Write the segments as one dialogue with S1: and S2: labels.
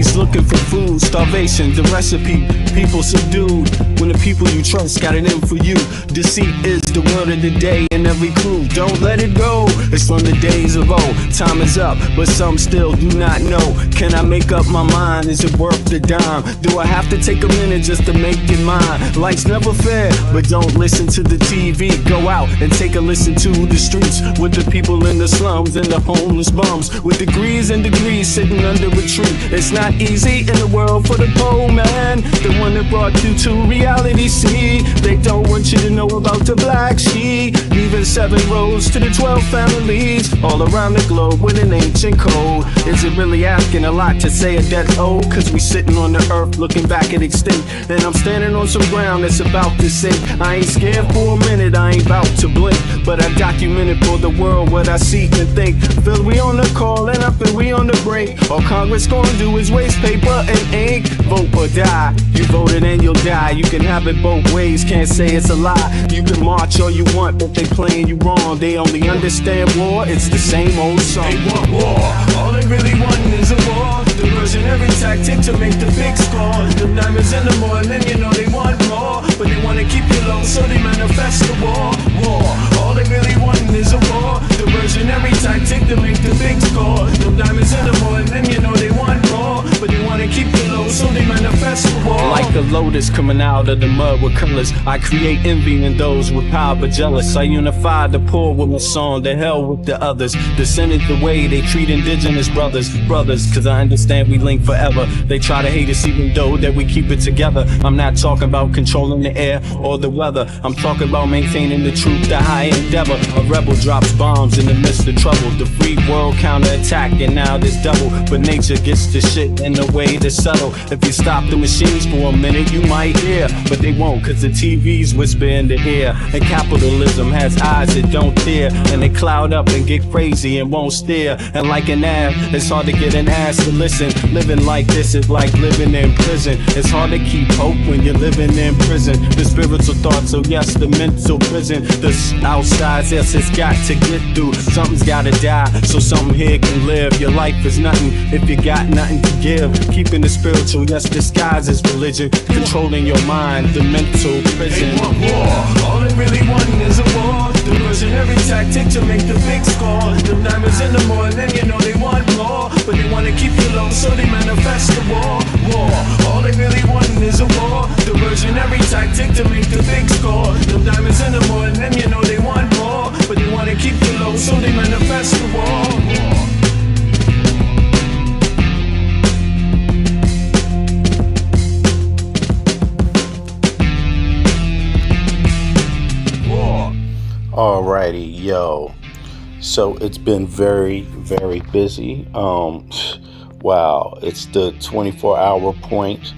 S1: streets looking for food, starvation, the recipe, people subdued. When the people you trust got it in for you. Deceit is the word of the day in every crew. Don't let it go, it's from the days of old. Time is up, but some still do not know. Can I make up my mind? Is it worth the dime? Do I have to take a minute just to make it mine? Life's never fair, but don't listen to the TV. Go out and take a listen to the streets with the people in the slums and the homeless bums with degrees and degrees sitting under a tree. It's not easy in the world for the poor man, the one that brought you to reality. See, they don't want you to know about the black sheep, leaving 7 rows to the 12 families all around the globe with an ancient code. Is it really asking a lot to say a death old? Cause we sitting on the earth looking back at extinct, and I'm standing on some ground that's about to sink. I ain't scared for a minute, I ain't about to blink, but I documented for the world what I see and think. Feel we on the call and I feel we on the break. All Congress gonna do is waste paper and ink. Vote or die, you voted and you'll die. You can have it both ways, can't say it's a lie. You can march all you want, but they playing you wrong. They only understand war, it's the same old song. They want war, all they really want is a war. Diversionary tactic to make the big score. The diamonds in the morning, you know they want more, but they wanna keep you low, so they manifest the war. War, all they really want is a war. Diversionary tactic to make the big score. The diamonds in the morning, you know they want more, but they wanna keep you low, so they manifest the war. Like a lotus coming out of the mud with colors, I create envy in those with power but jealous. I unify the poor with my song, the hell with the others. Descended the way they treat indigenous brothers, cause I understand we link forever. They try to hate us even though that we keep it together. I'm not talking about controlling the air or the weather, I'm talking about maintaining the truth, the high endeavor. A rebel drops bombs in the midst of trouble. The free world counterattack and now there's double, but nature gets the shit in the way to settle. If you stop the machines for a minute you might hear, but they won't cause the TV's whisper in the ear. And capitalism has eyes that don't tear, and they cloud up and get crazy and won't steer. And like an ab, it's hard to get an ass to listen. Living like this is like living in prison. It's hard to keep hope when you're living in prison. The spiritual thoughts, so yes, the mental prison. The outside, yes, it's got to get through. Something's gotta die, so something here can live. Your life is nothing if you got nothing to give. Keeping the spiritual, yes, disguised as religion. Controlling your mind, the mental prison. They want war, all they really want is a war. Diversionary tactic to make the big score. The diamonds in the morning, you know they want more, but they wanna keep you low, so they manifest the war. War, all they really want is a war. Diversionary tactic to make the big score. The diamonds in the morning, you know they want more, but they wanna keep you low, so they manifest the war.
S2: Alrighty, yo. So it's been very, very busy. Wow, it's the 24-hour point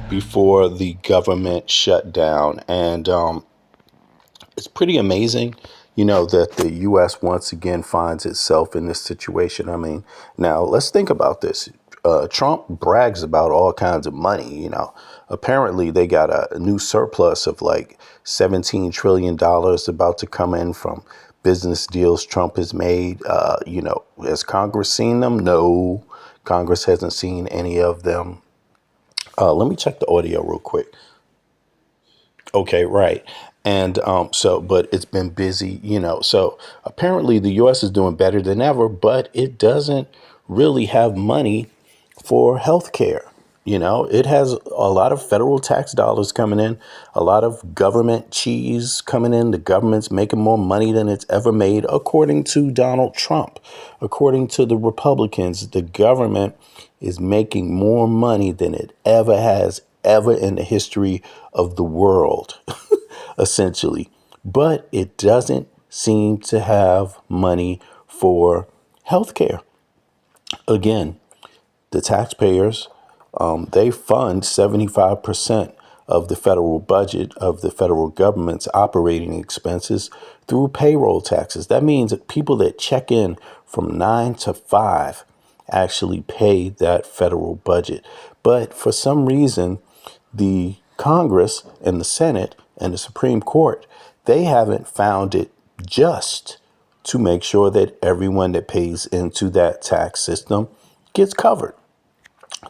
S2: before the government shutdown, and it's pretty amazing, that the U.S. once again finds itself in this situation. I mean, now let's think about this. Trump brags about all kinds of money, Apparently, they got a new surplus of like $17 trillion about to come in from business deals Trump has made. Has Congress seen them? No, Congress hasn't seen any of them. Let me check the audio real quick. Okay, right. And but it's been busy, So apparently the U.S. is doing better than ever, but it doesn't really have money for health care. It has a lot of federal tax dollars coming in, a lot of government cheese coming in. The government's making more money than it's ever made, according to Donald Trump. According to the Republicans, the government is making more money than it ever has, ever in the history of the world, essentially. But it doesn't seem to have money for health care. Again, the taxpayers, they fund 75% of the federal budget of the federal government's operating expenses through payroll taxes. That means that people that check in from 9 to 5 actually pay that federal budget. But for some reason, the Congress and the Senate and the Supreme Court, they haven't found it just to make sure that everyone that pays into that tax system gets covered.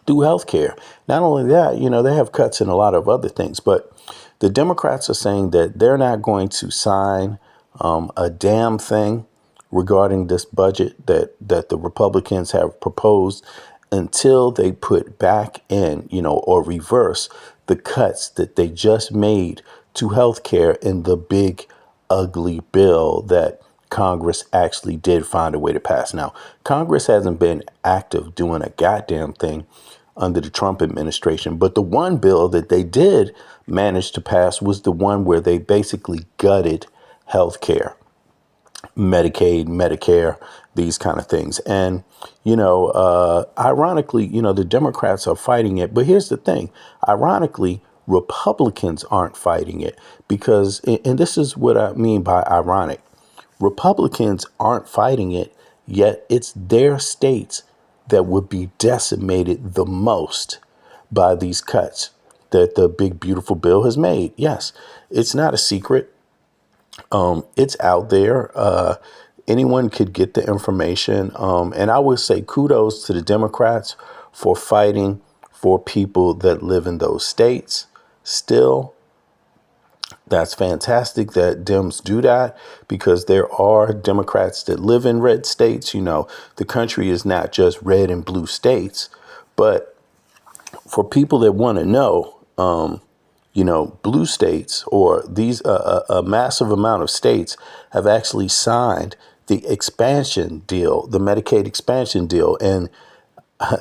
S2: through healthcare. Not only that, they have cuts in a lot of other things, but the Democrats are saying that they're not going to sign a damn thing regarding this budget that the Republicans have proposed until they put back in, or reverse the cuts that they just made to healthcare in the big, ugly bill that Congress actually did find a way to pass. Now, Congress hasn't been active doing a goddamn thing under the Trump administration, but the one bill that they did manage to pass was the one where they basically gutted health care, Medicaid, Medicare, these kind of things. And, ironically, the Democrats are fighting it. But here's the thing. Ironically, Republicans aren't fighting it because, and this is what I mean by ironic, Republicans aren't fighting it, yet it's their states that would be decimated the most by these cuts that the big, beautiful bill has made. Yes, it's not a secret. It's out there. Anyone could get the information. And I would say kudos to the Democrats for fighting for people that live in those states. Still, that's fantastic that Dems do that because there are Democrats that live in red states. The country is not just red and blue states. But for people that want to know, blue states or these a massive amount of states have actually signed the expansion deal, the Medicaid expansion deal. And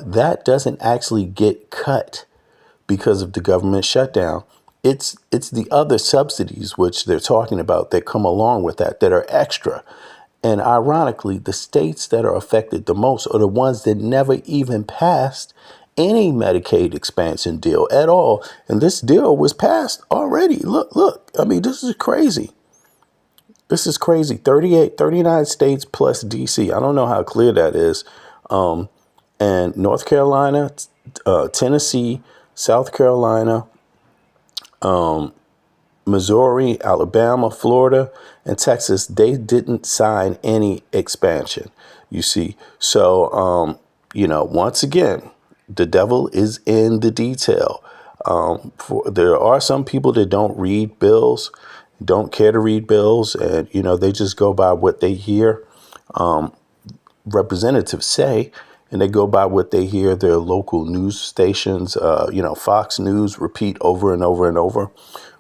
S2: that doesn't actually get cut because of the government shutdown. It's the other subsidies, which they're talking about, that come along with that are extra. And ironically, the states that are affected the most are the ones that never even passed any Medicaid expansion deal at all. And this deal was passed already. Look. I mean, this is crazy. This is crazy. 39 states plus DC. I don't know how clear that is. And North Carolina, Tennessee, South Carolina, Missouri, Alabama, Florida, and Texas, they didn't sign any expansion, you see. So, once again, the devil is in the detail. There are some people that don't read bills, don't care to read bills, and, they just go by what they hear representatives say, and they go by what they hear their local news stations, Fox News repeat over and over and over.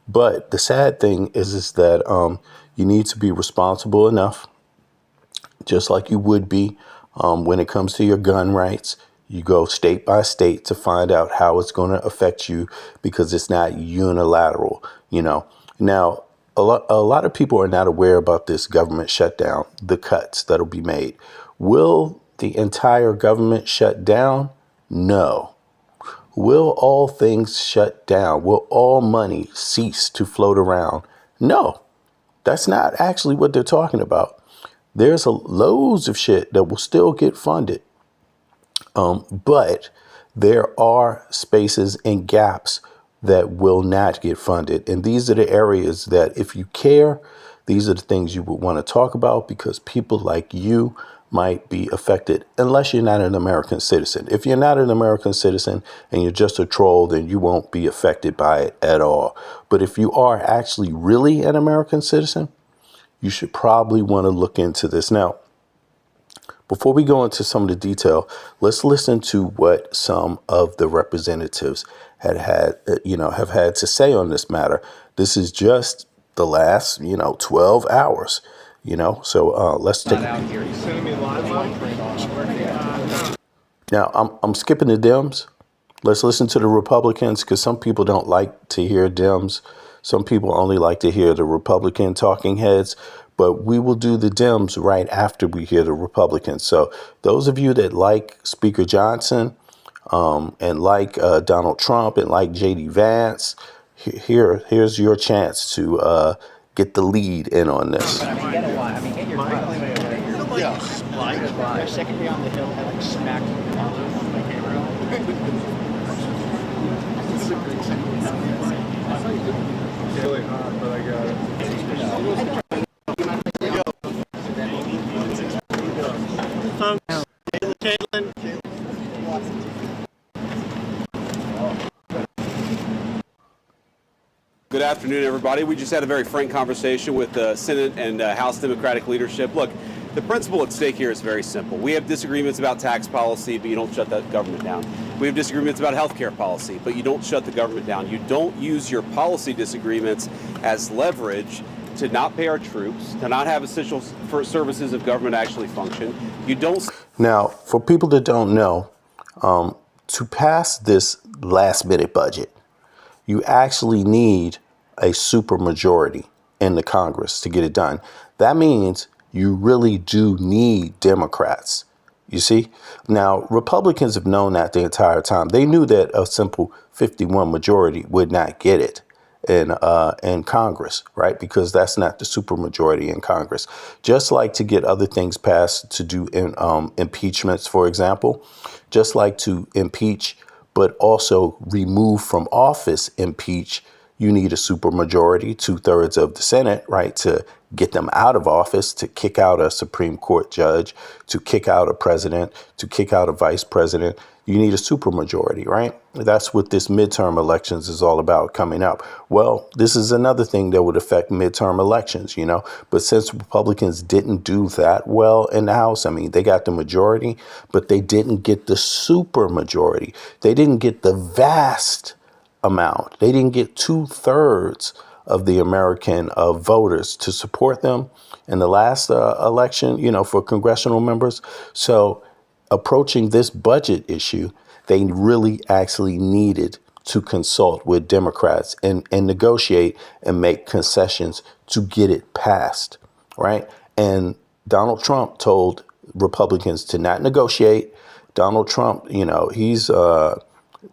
S2: But the sad thing is that you need to be responsible enough, just like you would be when it comes to your gun rights. You go state by state to find out how it's going to affect you because it's not unilateral. Now, a lot of people are not aware about this government shutdown, the cuts that'll be made. Will the entire government shut down? No. Will all things shut down? Will all money cease to float around? No, that's not actually what they're talking about. There's loads of shit that will still get funded. But there are spaces and gaps that will not get funded. And these are the areas that, if you care, these are the things you would want to talk about because people like you might be affected unless you're not an American citizen. If you're not an American citizen and you're just a troll, then you won't be affected by it at all. But if you are actually really an American citizen, you should probably want to look into this. Now, before we go into some of the detail, let's listen to what some of the representatives have had to say on this matter. This is just the last, 12 hours. So let's take a peek. Now, I'm skipping the Dems. Let's listen to the Republicans because some people don't like to hear Dems. Some people only like to hear the Republican talking heads. But we will do the Dems right after we hear the Republicans. So those of you that like Speaker Johnson and like Donald Trump and like J.D. Vance, here's your chance to get the lead in on this.
S3: Second day on the hill, I like smacked my camera. Really hot, but I got it. Caitlin.
S4: afternoon, everybody. We just had a very frank conversation with the Senate and House Democratic leadership. Look, the principle at stake here is very simple. We have disagreements about tax policy, but you don't shut that government down. We have disagreements about health care policy, but you don't shut the government down. You don't use your policy disagreements as leverage to not pay our troops, to not have essential services of government actually function. You don't.
S2: Now, for people that don't know, to pass this last minute budget, you actually need a supermajority in the Congress to get it done. That means you really do need Democrats. You see? Now, Republicans have known that the entire time. They knew that a simple 51 majority would not get it in Congress, right? Because that's not the supermajority in Congress. Just like to get other things passed to do impeachments, for example, just like to impeach but also remove from office, impeach, you need a supermajority, 2/3 of the Senate, right, to get them out of office, to kick out a Supreme Court judge, to kick out a president, to kick out a vice president. You need a supermajority, right? That's what this midterm elections is all about coming up. Well, this is another thing that would affect midterm elections, you know, but since Republicans didn't do that well in the House, I mean, they got the majority, but they didn't get the supermajority. They didn't get the vast amount. They didn't get 2/3 of the American voters to support them in the last election, you know, for congressional members. So approaching this budget issue, they really actually needed to consult with Democrats and negotiate and make concessions to get it passed, right? And Donald Trump told Republicans to not negotiate. Donald Trump, you know, he's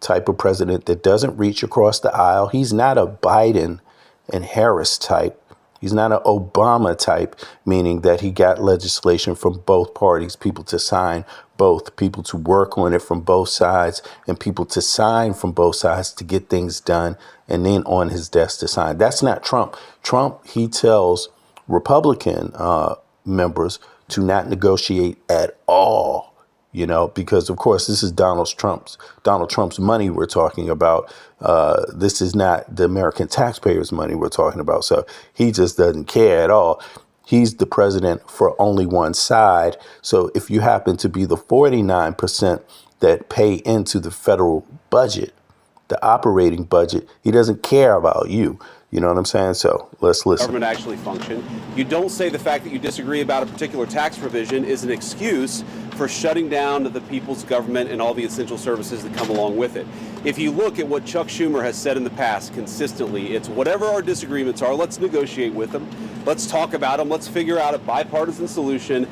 S2: type of president that doesn't reach across the aisle. He's not a Biden and Harris type. He's not an Obama type, meaning that he got legislation from both parties, people to sign both, people to work on it from both sides, and people to sign from both sides to get things done, and then on his desk to sign. That's not Trump. Trump, he tells Republican members to not negotiate at all. You know, because, of course, this is Donald Trump's money we're talking about. This is not the American taxpayers' money we're talking about. So he just doesn't care at all. He's the president for only one side. So if you happen to be the 49% that pay into the federal budget, the operating budget, he doesn't care about you. You know what I'm saying? So let's listen.
S4: Government actually function. You don't say the fact that you disagree about a particular tax provision is an excuse for shutting down the people's government and all the essential services that come along with it. If you look at what Chuck Schumer has said in the past consistently, it's whatever our disagreements are, let's negotiate with them. Let's talk about them. Let's figure out a bipartisan solution.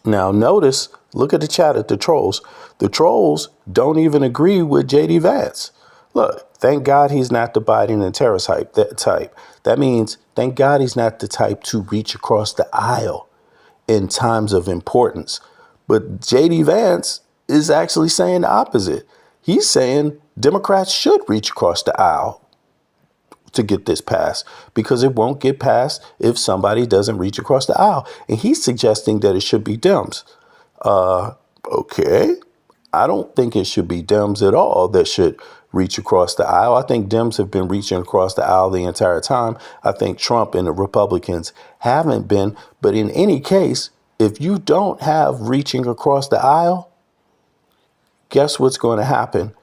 S2: Now, notice, look at the chat at the trolls. The trolls don't even agree with J.D. Vance. Look, thank God he's not the Biden and terrorist type. That means thank God he's not the type to reach across the aisle in times of importance. But J.D. Vance is actually saying the opposite. He's saying Democrats should reach across the aisle to get this passed because it won't get passed if somebody doesn't reach across the aisle. And he's suggesting that it should be Dems. Okay. I don't think it should be Dems at all that should reach across the aisle. I think Dems have been reaching across the aisle the entire time. I think Trump and the Republicans haven't been. But in any case, if you don't have reaching across the aisle, guess what's going to happen?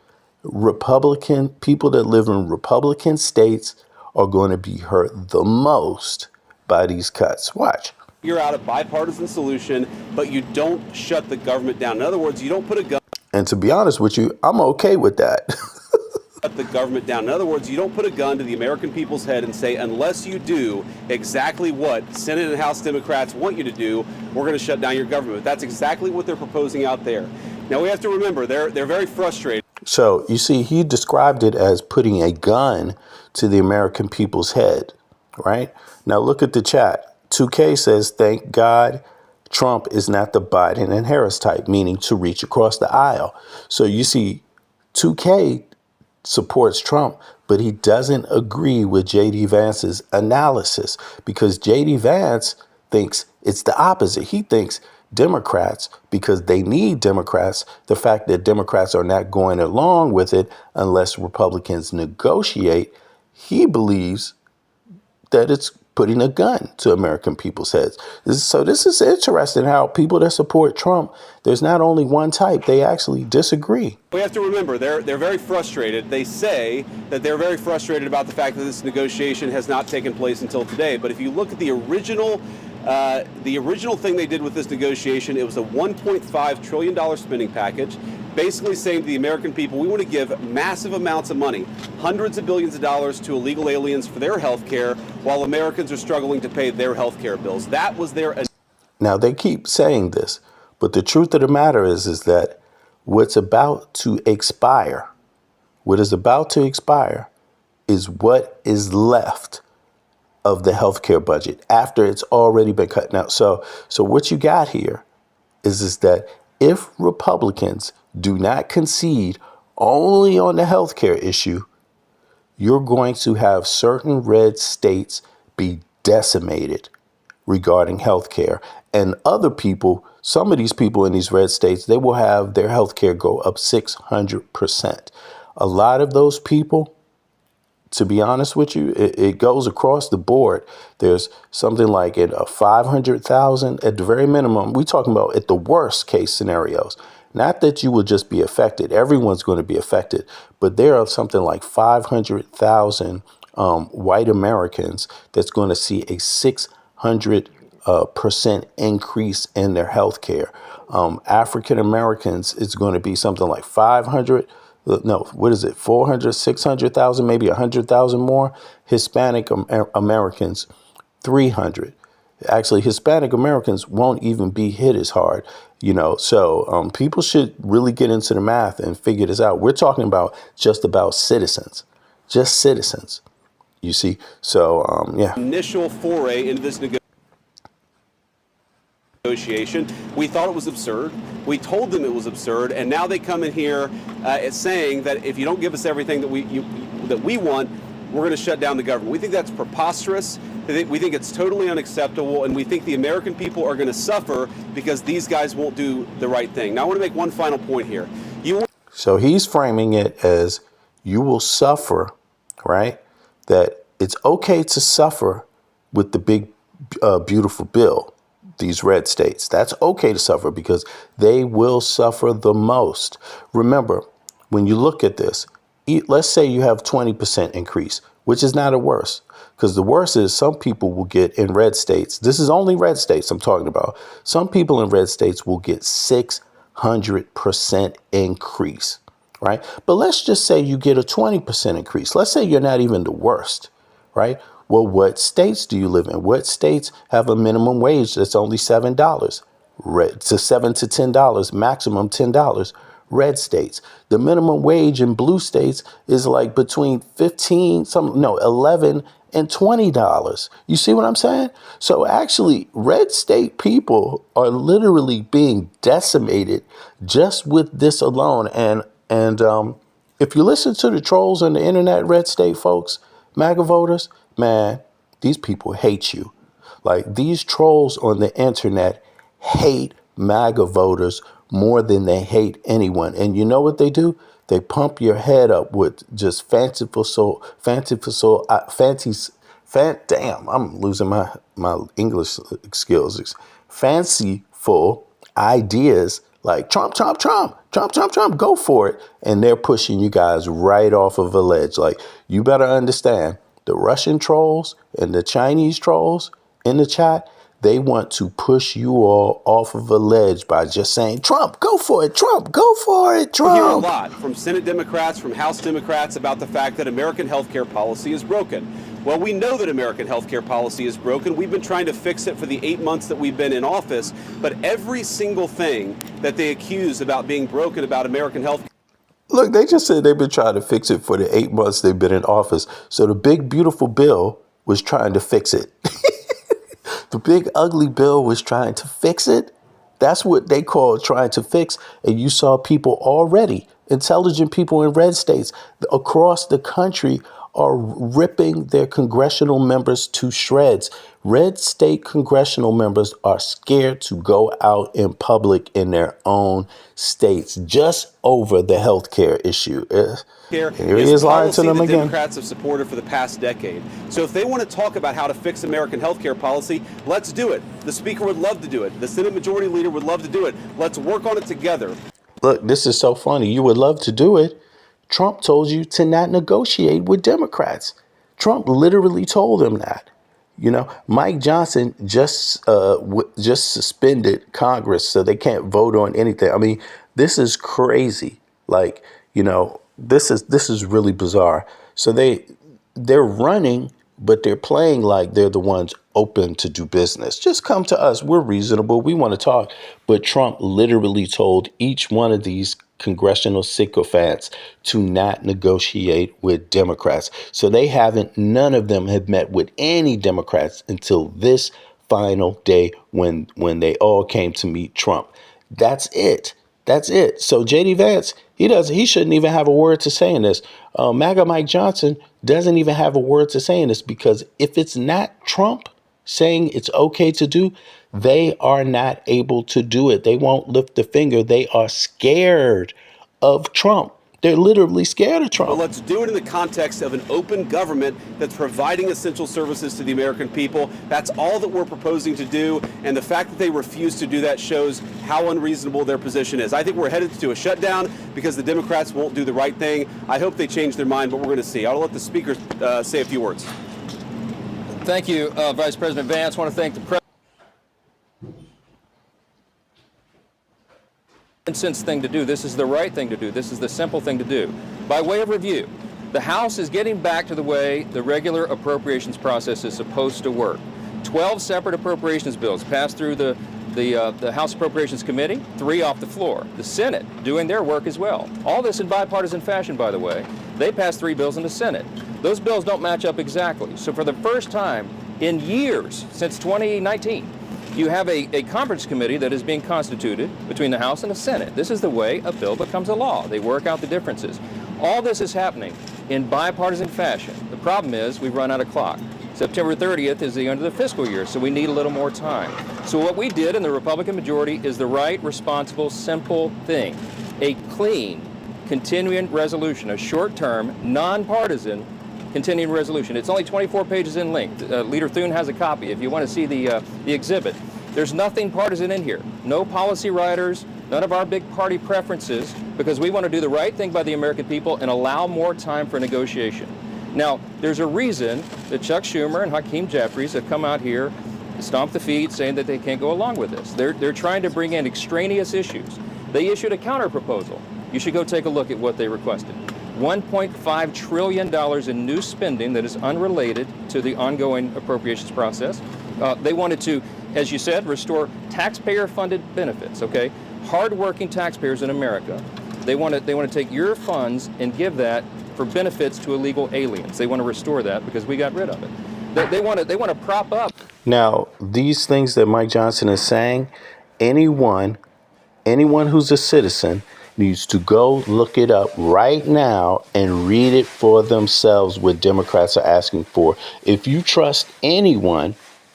S2: Republican people that live in Republican states are going to be hurt the most by these cuts. Watch.
S4: Figure out a bipartisan solution, but you don't shut the government down. In other words, you don't put a gun.
S2: And to be honest with you, I'm okay with that.
S4: Shut the government down. In other words, you don't put a gun to the American people's head and say, unless you do exactly what Senate and House Democrats want you to do, we're going to shut down your government. That's exactly what they're proposing out there. Now, we have to remember, they're very frustrated.
S2: So, you see, he described it as putting a gun to the American people's head, right? Now, look at the chat. 2K says, thank God Trump is not the Biden and Harris type, meaning to reach across the aisle. So you see, 2K supports Trump, but he doesn't agree with J.D. Vance's analysis because J.D. Vance thinks it's the opposite. He thinks Democrats, because they need Democrats, the fact that Democrats are not going along with it unless Republicans negotiate, he believes that it's putting a gun to American people's heads. So this is interesting how people that support Trump, there's not only one type, they actually disagree.
S4: We have to remember, they're very frustrated. They say that they're very frustrated about the fact that this negotiation has not taken place until today. But if you look at the original thing they did with this negotiation, it was a $1.5 trillion spending package, basically saying to the American people, we want to give massive amounts of money, hundreds of billions of dollars to illegal aliens for their health care, while Americans are struggling to pay their health care bills. That was their...
S2: Now, they keep saying this, but the truth of the matter is that what's about to expire, is what is left of the healthcare budget after it's already been cut. Now, so what you got here is that if Republicans do not concede only on the healthcare issue, you're going to have certain red states be decimated regarding healthcare. And other people, some of these people in these red states, they will have their healthcare go up 600%. A lot of those people, to be honest with you, it goes across the board. There's something like at 500,000 at the very minimum. We're talking about at the worst case scenarios. Not that you will just be affected. Everyone's going to be affected. But there are something like 500,000 white Americans that's going to see a 600% increase in their health care. African Americans, it's going to be something like 500. No, what is it? 400, 600,000, maybe 100,000 more. Hispanic Americans, 300. Actually, Hispanic Americans won't even be hit as hard, So people should really get into the math and figure this out. We're talking about just citizens, you see. So, yeah.
S4: Initial foray into this negotiation, we thought it was absurd. We told them it was absurd, and now they come in here saying that if you don't give us everything that we want, we're going to shut down the government. We think that's preposterous. We think it's totally unacceptable, and we think the American people are going to suffer because these guys won't do the right thing. Now, I want to make one final point here.
S2: So he's framing it as you will suffer, right? That it's okay to suffer with the big, beautiful bill. These red states, that's okay to suffer because they will suffer the most. Remember, when you look at this, let's say you have 20% increase, which is not a worst, because the worst is some people will get in red states. This is only red states I'm talking about. Some people in red states will get 600% increase, right? But let's just say you get a 20% increase. Let's say you're not even the worst, right? Well, what states do you live in? What states have a minimum wage that's only $7? $7 to $10, maximum $10. Red states. The minimum wage in blue states is like between $11 and $20. You see what I'm saying? So actually, red state people are literally being decimated just with this alone. And if you listen to the trolls on the internet, red state folks, MAGA voters, man, these people hate you. Like, these trolls on the internet hate MAGA voters more than they hate anyone. And you know what they do? They pump your head up with just damn, I'm losing my English skills. Fanciful ideas like Trump, go for it. And they're pushing you guys right off of a ledge. Like, you better understand, the Russian trolls and the Chinese trolls in the chat, they want to push you all off of a ledge by just saying, Trump, go for it, Trump, go for it, Trump.
S4: We hear a lot from Senate Democrats, from House Democrats about the fact that American healthcare policy is broken. Well, we know that American healthcare policy is broken. We've been trying to fix it for the 8 months that we've been in office, but every single thing that they accuse about being broken about American healthcare.
S2: Look, they just said they've been trying to fix it for the 8 months they've been in office. So the big, beautiful bill was trying to fix it. The big, ugly bill was trying to fix it. That's what they call trying to fix. And you saw people already, intelligent people in red states across the country are ripping their congressional members to shreds. Red state congressional members are scared to go out in public in their own states just over the health care issue.
S4: Here
S2: Here he
S4: is
S2: is lying to
S4: policy
S2: them
S4: the
S2: again.
S4: Democrats have supported for the past decade. So if they want to talk about how to fix American health care policy, let's do it. The Speaker would love to do it. The Senate Majority Leader would love to do it. Let's work on it together.
S2: Look, this is so funny. You would love to do it. Trump told you to not negotiate with Democrats. Trump literally told them that. You know, Mike Johnson just suspended Congress so they can't vote on anything. I mean, this is crazy. Like, you know, this is really bizarre. So they're running, but they're playing like they're the ones open to do business. Just come to us. We're reasonable. We want to talk. But Trump literally told each one of these congressional sycophants to not negotiate with Democrats. So none of them have met with any Democrats until this final day when they all came to meet Trump. That's it. That's it. So J.D. Vance, he shouldn't even have a word to say in this. MAGA Mike Johnson doesn't even have a word to say in this, because if it's not Trump saying it's okay to do, they are not able to do it. They won't lift a finger. They are scared of Trump. They're literally scared of Trump.
S4: But let's do it in the context of an open government that's providing essential services to the American people. That's all that we're proposing to do. And the fact that they refuse to do that shows how unreasonable their position is. I think we're headed to a shutdown because the Democrats won't do the right thing. I hope they change their mind, but we're going to see. I'll let the Speaker say a few words.
S5: Thank you, Vice President Vance. I want to thank the President. Sense thing to do. This is the right thing to do. This is the simple thing to do. By way of review, the House is getting back to the way the regular appropriations process is supposed to work. 12 separate appropriations bills passed through the House Appropriations Committee, 3 off the floor. The Senate doing their work as well. All this in bipartisan fashion, by the way. They passed 3 bills in the Senate. Those bills don't match up exactly. So for the first time in years, since 2019, you have a conference committee that is being constituted between the House and the Senate. This is the way a bill becomes a law. They work out the differences. All this is happening in bipartisan fashion. The problem is we've run out of clock. September 30th is the end of the fiscal year, so we need a little more time. So what we did in the Republican majority is the right, responsible, simple thing. A clean, continuing resolution, a short-term, nonpartisan continuing resolution. It's only 24 pages in length. Leader Thune has a copy if you want to see the exhibit. There's nothing partisan in here. No policy writers, none of our big party preferences, because we want to do the right thing by the American people and allow more time for negotiation. Now, there's a reason that Chuck Schumer and Hakeem Jeffries have come out here, stomp the feet, saying that they can't go along with this. They're trying to bring in extraneous issues. They issued a counter proposal. You should go take a look at what they requested. $1.5 trillion in new spending that is unrelated to the ongoing appropriations process. They wanted to, as you said, restore taxpayer-funded benefits, okay? Hard-working taxpayers in America. They want to take your funds and give that for benefits to illegal aliens. They want to restore that because we got rid of it. They want to prop up.
S2: Now, these things that Mike Johnson is saying, anyone who's a citizen needs to go look it up right now and read it for themselves what Democrats are asking for. If you trust anyone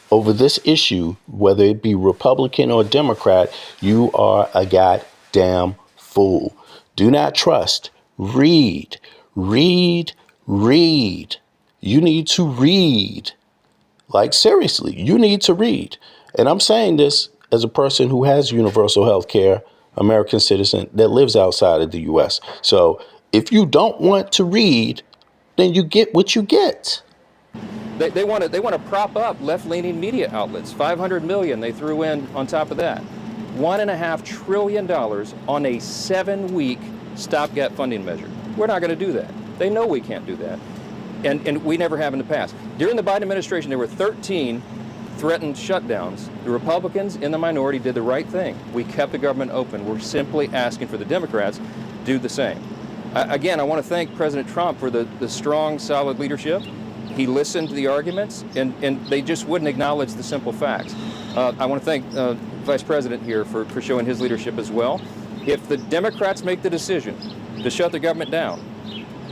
S2: over this issue, whether it be Republican or Democrat, you are a goddamn fool. Do not trust. Read. Read. Read. You need to read. Like, seriously, you need to read. And I'm saying this as a person who has universal health care, American citizen that lives outside of the U.S. So if you don't want to read, then you get what you get.
S5: They want to prop up left-leaning media outlets. $500 million they threw in on top of that. $1.5 trillion on a 7-week stopgap funding measure. We're not going to do that. They know we can't do that. And we never have in the past. During the Biden administration, there were 13 threatened shutdowns. The Republicans in the minority did the right thing. We kept the government open. We're simply asking for the Democrats to do the same. Again, I want to thank President Trump for the strong, solid leadership. He listened to the arguments, and they just wouldn't acknowledge the simple facts. I want to thank Vice President here for showing his leadership as well. If the Democrats make the decision to shut the government down,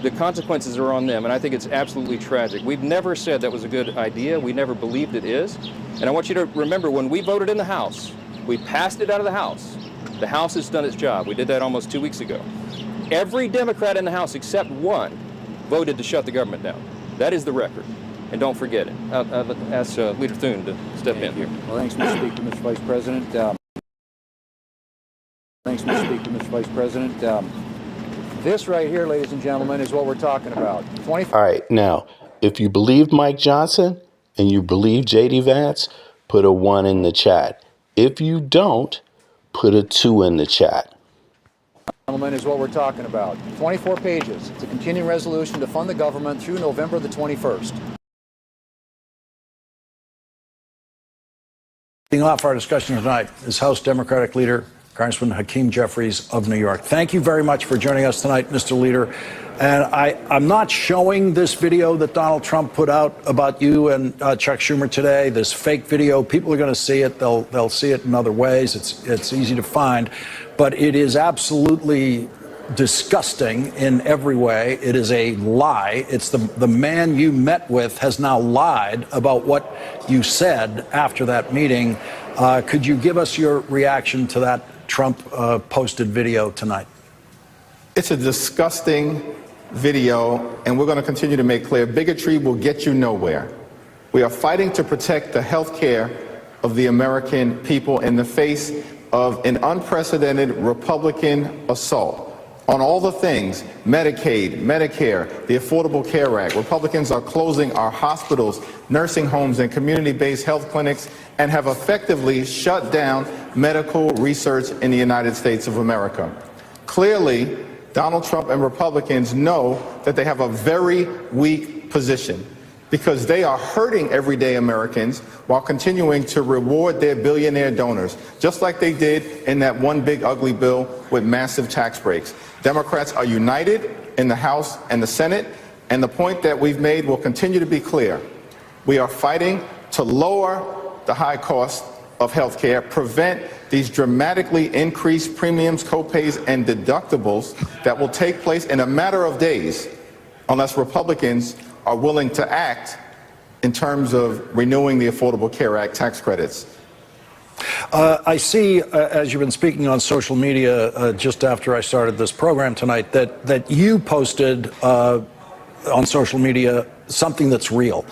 S5: the consequences are on them, and I think it's absolutely tragic. We've never said that was a good idea. We never believed it is. And I want you to remember, when we voted in the House, we passed it out of the House. The House has done its job. We did that almost 2 weeks ago. Every Democrat in the House except one voted to shut the government down. That is the record. And don't forget it. I'll ask Leader Thune to step in here.
S6: Well, thanks, Mr. Speaker, Mr. Vice President. Thanks, Mr. Speaker, Mr. Vice President. This right here, ladies and gentlemen, is what we're talking about.
S2: All right. Now, if you believe Mike Johnson and you believe J.D. Vance, put a 1 in the chat. If you don't, put a 2 in the chat.
S6: Gentlemen, is what we're talking about. 24 pages. It's a continuing resolution to fund the government through November the 21st.
S7: Leading off our discussion tonight is House Democratic Leader Congressman Hakeem Jeffries of New York. Thank you very much for joining us tonight, Mr. Leader. And I'm not showing this video that Donald Trump put out about you and Chuck Schumer today, this fake video. People are going to see it. They'll see it in other ways. It's easy to find. But it is absolutely disgusting in every way. It is a lie. It's the man you met with has now lied about what you said after that meeting. Could you give us your reaction to that Trump posted video tonight?
S8: It's a disgusting video, and we're going to continue to make clear bigotry will get you nowhere. We are fighting to protect the health care of the American people in the face of an unprecedented Republican assault on all the things: Medicaid, Medicare, the Affordable Care Act. Republicans are closing our hospitals, nursing homes, and community-based health clinics, and have effectively shut down medical research in the United States of America. Clearly, Donald Trump and Republicans know that they have a very weak position, because they are hurting everyday Americans while continuing to reward their billionaire donors, just like they did in that one big ugly bill with massive tax breaks. Democrats are united in the House and the Senate, and the point that we've made will continue to be clear. We are fighting to lower the high cost of health care, prevent these dramatically increased premiums, copays, and deductibles that will take place in a matter of days unless Republicans are willing to act in terms of renewing the Affordable Care Act tax credits.
S7: I see, as you've been speaking on social media just after I started this program tonight, that you posted on social media something that's real.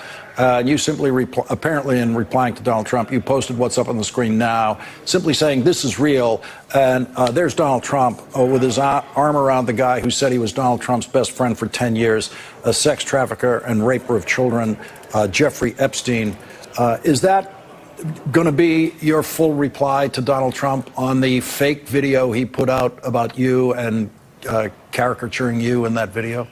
S7: You simply, apparently in replying to Donald Trump, you posted what's up on the screen now, simply saying this is real. And there's Donald Trump with his arm around the guy who said he was Donald Trump's best friend for 10 years, a sex trafficker and raper of children, Jeffrey Epstein. Is that going to be your full reply to Donald Trump on the fake video he put out about you and caricaturing you in that video?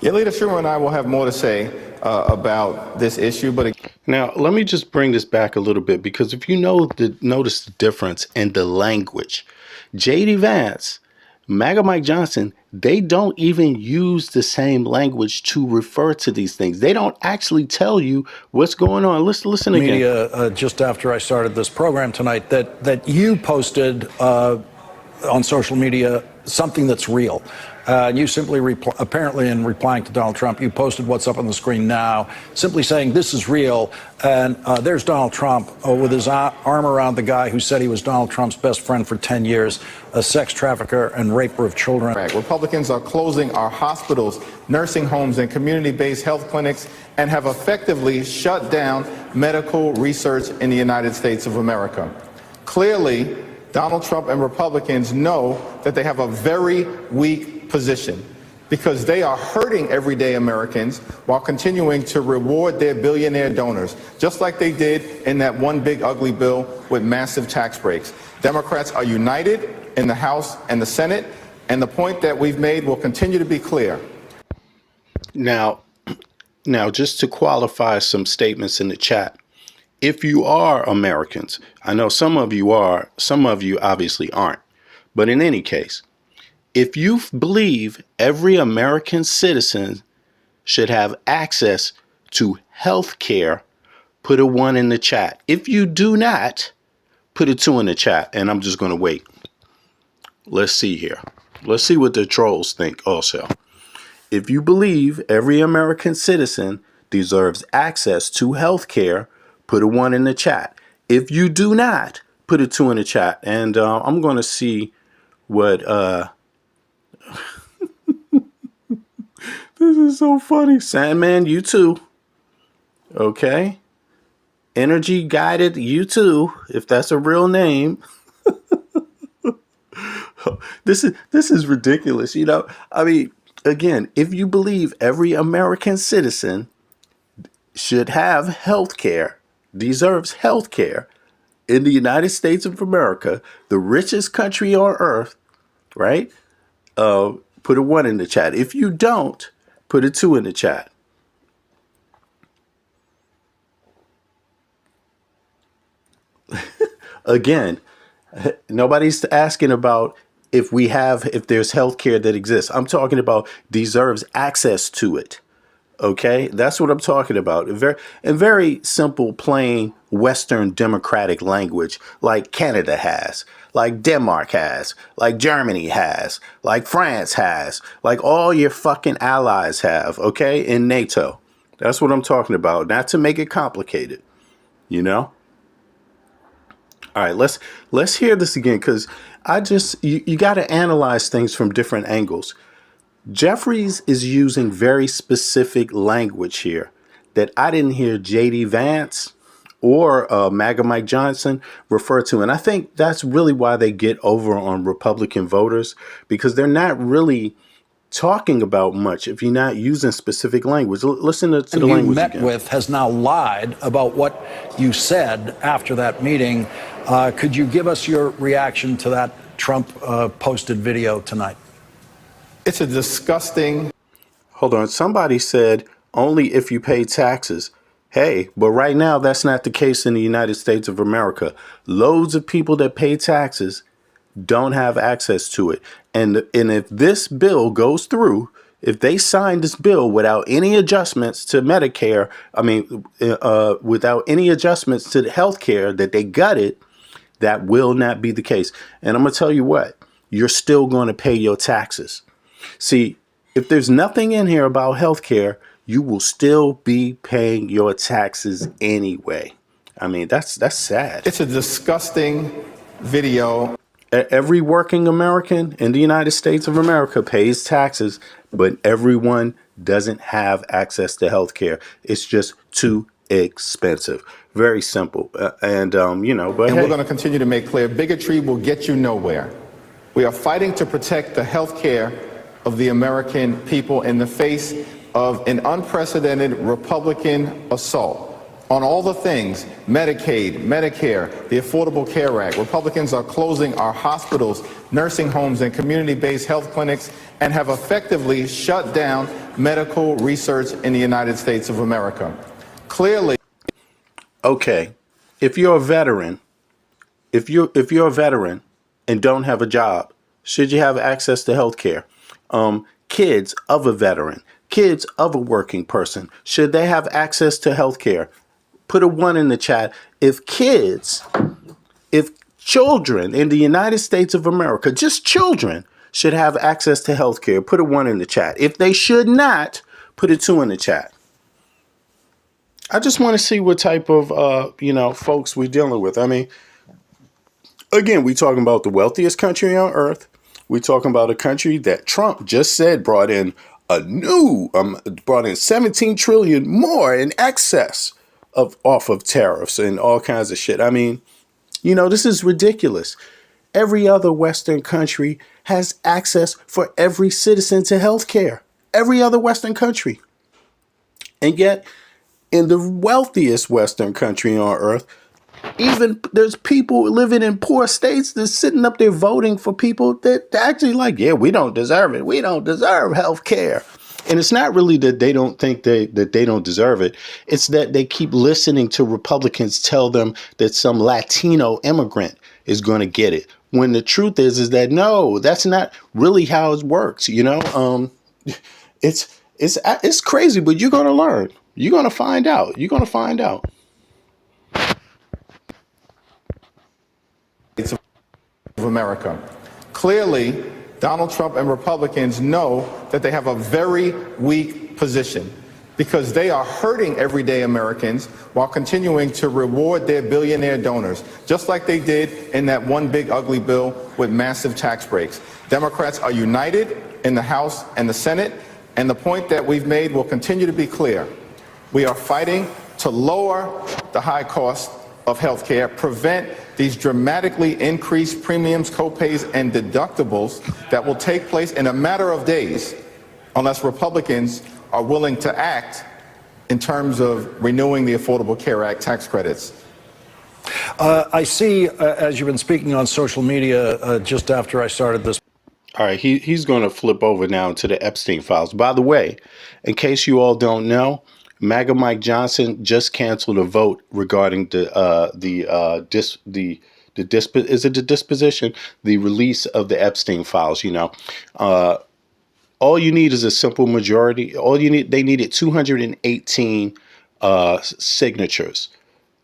S8: Yeah, Leader Schumer and I will have more to say about this issue. But
S2: now, let me just bring this back a little bit, because if you notice the difference in the language, J.D. Vance, MAGA Mike Johnson, they don't even use the same language to refer to these things. They don't actually tell you what's going on. Listen again.
S7: Media, just after I started this program tonight, that you posted on social media something that's real. You simply, apparently in replying to Donald Trump, you posted what's up on the screen now, simply saying this is real. And there's Donald Trump with his arm around the guy who said he was Donald Trump's best friend for 10 years, a sex trafficker and raper of children.
S8: Republicans are closing our hospitals, nursing homes, and community-based health clinics, and have effectively shut down medical research in the United States of America. Clearly, Donald Trump and Republicans know that they have a very weak position, because they are hurting everyday Americans while continuing to reward their billionaire donors, just like they did in that one big ugly bill with massive tax breaks. Democrats are united in the House and the Senate, and the point that we've made will continue to be clear.
S2: Now, just to qualify some statements in the chat, if you are Americans, I know some of you are, some of you obviously aren't, but in any case, if you believe every American citizen should have access to health care, put a 1 in the chat. If you do not, put a 2 in the chat, and I'm just going to wait. Let's see here. Let's see what the trolls think also. If you believe every American citizen deserves access to health care, put a 1 in the chat. If you do not, put a 2 in the chat. And I'm going to see what... This is so funny. Sandman, you too. Okay. Energy Guided, you too, if that's a real name. This is ridiculous. You know, I mean, again, if you believe every American citizen should have health care, deserves health care in the United States of America, the richest country on earth, right? Put a 1 in the chat. If you don't, put a 2 in the chat. Again, nobody's asking about if there's health care that exists. I'm talking about deserves access to it. Okay, that's what I'm talking about. In very simple, plain Western democratic language, like Canada has, like Denmark has, like Germany has, like France has, like all your fucking allies have. Okay, in NATO. That's what I'm talking about. Not to make it complicated, you know. All right, let's hear this again, because you got to analyze things from different angles. Jeffries is using very specific language here that I didn't hear J.D. Vance or MAGA Mike Johnson refer to. And I think that's really why they get over on Republican voters, because they're not really talking about much if you're not using specific language. Listen to the language
S7: you met
S2: again.
S7: with has now lied about what you said after that meeting. Could you give us your reaction to that Trump posted video tonight?
S8: It's a disgusting...
S2: Hold on. Somebody said only if you pay taxes. Hey, but right now that's not the case in the United States of America. Loads of people that pay taxes don't have access to it. And if this bill goes through, if they sign this bill without any adjustments to Medicare, without any adjustments to the health care that they gutted, that will not be the case. And I'm going to tell you what, you're still going to pay your taxes. See, if there's nothing in here about health care, you will still be paying your taxes anyway. I mean, that's sad.
S8: It's a disgusting video.
S2: Every working American in the United States of America pays taxes, but everyone doesn't have access to health care. It's just too expensive. Very simple. But
S8: and we're going to continue to make clear, bigotry will get you nowhere. We are fighting to protect the health care of the American people in the face of an unprecedented Republican assault on all the things: Medicaid, Medicare, the Affordable Care Act. Republicans are closing our hospitals, nursing homes, and community-based health clinics, and have effectively shut down medical research in the United States of America. Clearly.
S2: Okay, if you're a veteran, if you're a veteran and don't have a job, should you have access to health care? Kids of a veteran, kids of a working person, should they have access to health care? Put a 1 in the chat. If children in the United States of America, just children, should have access to health care, put a 1 in the chat. If they should not, put a 2 in the chat. I just want to see what type of, folks we're dealing with. I mean, again, we're talking about the wealthiest country on earth. We're talking about a country that Trump just said brought in 17 trillion more in excess off of tariffs and all kinds of shit. I mean, this is ridiculous. Every other Western country has access for every citizen to health care. Every other Western country. And yet, in the wealthiest Western country on earth, even there's people living in poor states that's sitting up there voting for people that actually we don't deserve it. We don't deserve health care. And it's not really that they don't think that they don't deserve it. It's that they keep listening to Republicans tell them that some Latino immigrant is going to get it. When the truth is that, no, that's not really how it works. It's crazy, but you're going to learn. You're going to find out. You're going to find out.
S8: Of America. Clearly, Donald Trump and Republicans know that they have a very weak position because they are hurting everyday Americans while continuing to reward their billionaire donors, just like they did in that one big ugly bill with massive tax breaks. Democrats are united in the House and the Senate, and the point that we've made will continue to be clear. We are fighting to lower the high cost of health care, prevent these dramatically increased premiums, copays, and deductibles that will take place in a matter of days unless Republicans are willing to act in terms of renewing the Affordable Care Act tax credits.
S7: I see, as you've been speaking on social media just after I started this.
S2: All right, he's going to flip over now to the Epstein files. By the way, in case you all don't know, MAGA Mike Johnson just canceled a vote regarding the disposition, the release of the Epstein files. You know, all you need is a simple majority. They needed 218 signatures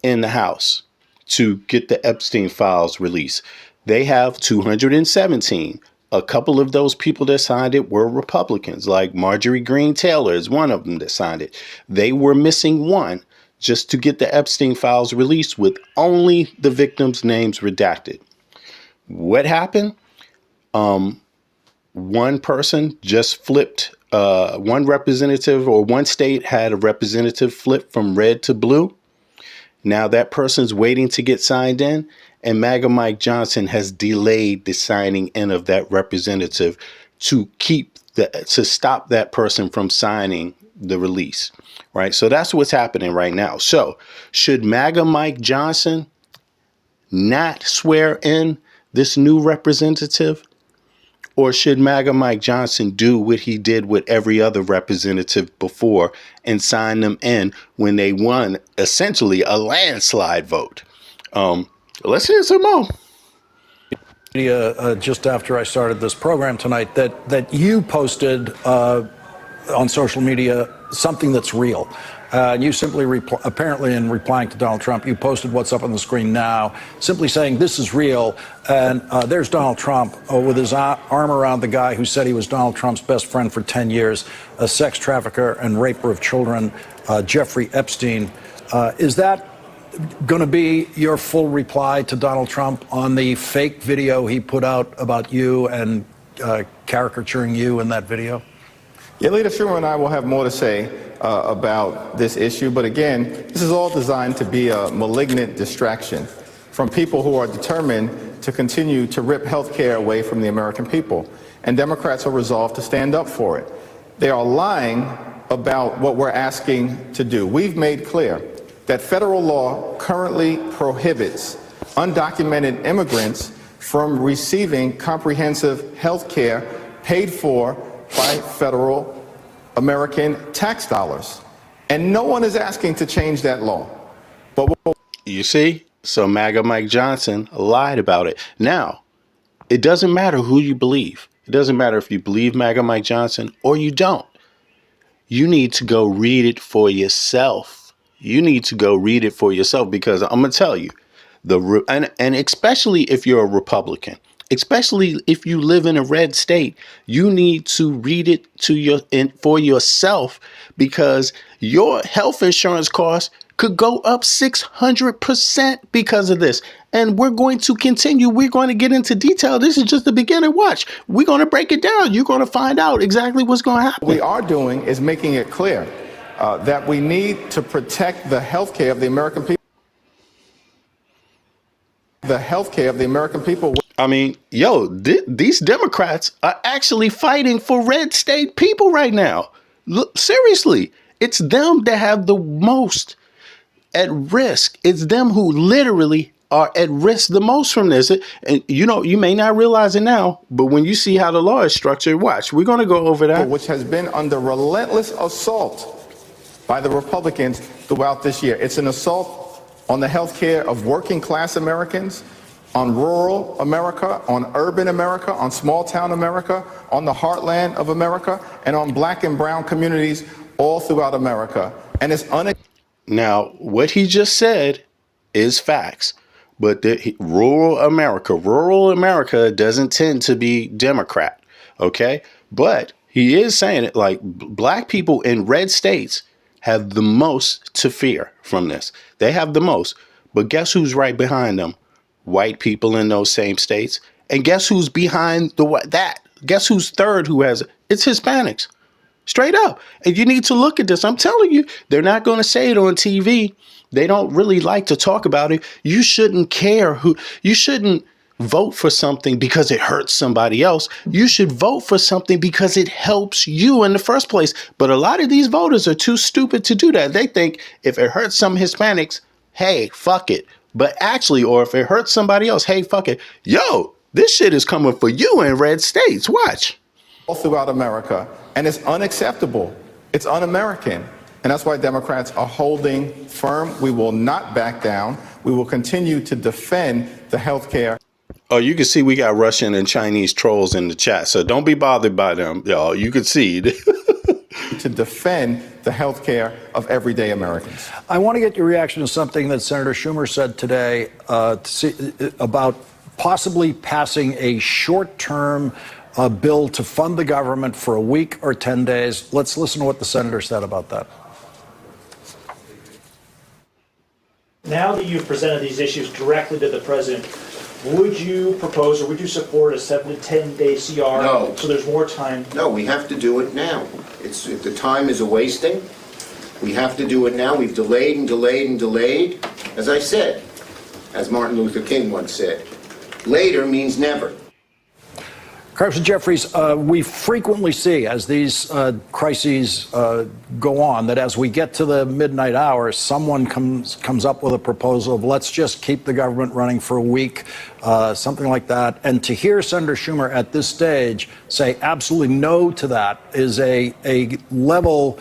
S2: in the House to get the Epstein files released. They have 217. A couple of those people that signed it were Republicans, like Marjorie Greene Taylor is one of them that signed it. They were missing one just to get the Epstein files released with only the victims' names redacted. What happened? One person just flipped, one representative or one state had a representative flip from red to blue. Now that person's waiting to get signed in, and MAGA Mike Johnson has delayed the signing in of that representative to stop that person from signing the release. Right. So that's what's happening right now. So should MAGA Mike Johnson not swear in this new representative? Or should MAGA Mike Johnson do what he did with every other representative before and sign them in when they won essentially a landslide vote? Let's hear some more.
S7: Just after I started this program tonight, that you posted on social media something that's real. And you simply, apparently in replying to Donald Trump, you posted what's up on the screen now, simply saying this is real. And there's Donald Trump with his arm around the guy who said he was Donald Trump's best friend for 10 years, a sex trafficker and raper of children, Jeffrey Epstein. Is that going to be your full reply to Donald Trump on the fake video he put out about you and caricaturing you in that video?
S8: Yeah, Leader Schumer and I will have more to say about this issue. But again, this is all designed to be a malignant distraction from people who are determined to continue to rip health care away from the American people. And Democrats are resolved to stand up for it. They are lying about what we're asking to do. We've made clear that federal law currently prohibits undocumented immigrants from receiving comprehensive health care paid for by federal American tax dollars. And no one is asking to change that law. But
S2: you see, so MAGA Mike Johnson lied about it. Now, it doesn't matter who you believe. It doesn't matter if you believe MAGA Mike Johnson or you don't. You need to go read it for yourself. You need to go read it for yourself, because I'm going to tell you, and especially if you're a Republican, especially if you live in a red state, you need to read it for yourself, because your health insurance costs could go up 600% because of this. And we're going to continue. We're going to get into detail. This is just the beginning. Watch. We're going to break it down. You're going to find out exactly what's going to happen.
S8: What we are doing is making it clear that we need to protect the health care of the American people. The health care of the American people.
S2: I mean, these Democrats are actually fighting for red state people right now. Look, seriously, it's them that have the most at risk. It's them who literally are at risk the most from this. And you may not realize it now, but when you see how the law is structured, watch, we're going to go over that.
S8: Which has been under relentless assault by the Republicans throughout this year. It's an assault on the health care of working class Americans, on rural America, on urban America, on small town America, on the heartland of America, and on black and brown communities all throughout America. And it's
S2: Now, what he just said is facts, but rural America doesn't tend to be Democrat. Okay. But he is saying it like black people in red states have the most to fear from this. They have the most. But guess who's right behind them? White people in those same states. And guess who's behind that? Guess who's third who has it? It's Hispanics. Straight up. And you need to look at this. I'm telling you, they're not going to say it on TV. They don't really like to talk about it. You shouldn't care you shouldn't vote for something because it hurts somebody else. You should vote for something because it helps you in the first place. But a lot of these voters are too stupid to do that. They think if it hurts some Hispanics, hey, fuck it. But actually, or if it hurts somebody else, hey, fuck it. Yo, this shit is coming for you in red states. Watch.
S8: All throughout America, and it's unacceptable. It's un-American. And that's why Democrats are holding firm. We will not back down. We will continue to defend the health care.
S2: Oh, you can see we got Russian and Chinese trolls in the chat, so don't be bothered by them, y'all. You can see.
S8: To defend the health care of everyday Americans.
S7: I want to get your reaction to something that Senator Schumer said today about possibly passing a short-term bill to fund the government for a week or 10 days. Let's listen to what the senator said about that.
S9: Now that you've presented these issues directly to the president, would you propose or would you support a 7 to 10 day CR?
S10: No.
S9: So there's more time?
S10: No, we have to do it now. The time is a wasting. We have to do it now. We've delayed and delayed and delayed. As I said, as Martin Luther King once said, later means never.
S7: Congressman Jeffries, we frequently see as these crises go on that as we get to the midnight hour, someone comes up with a proposal of let's just keep the government running for a week, something like that. And to hear Senator Schumer at this stage say absolutely no to that is a level.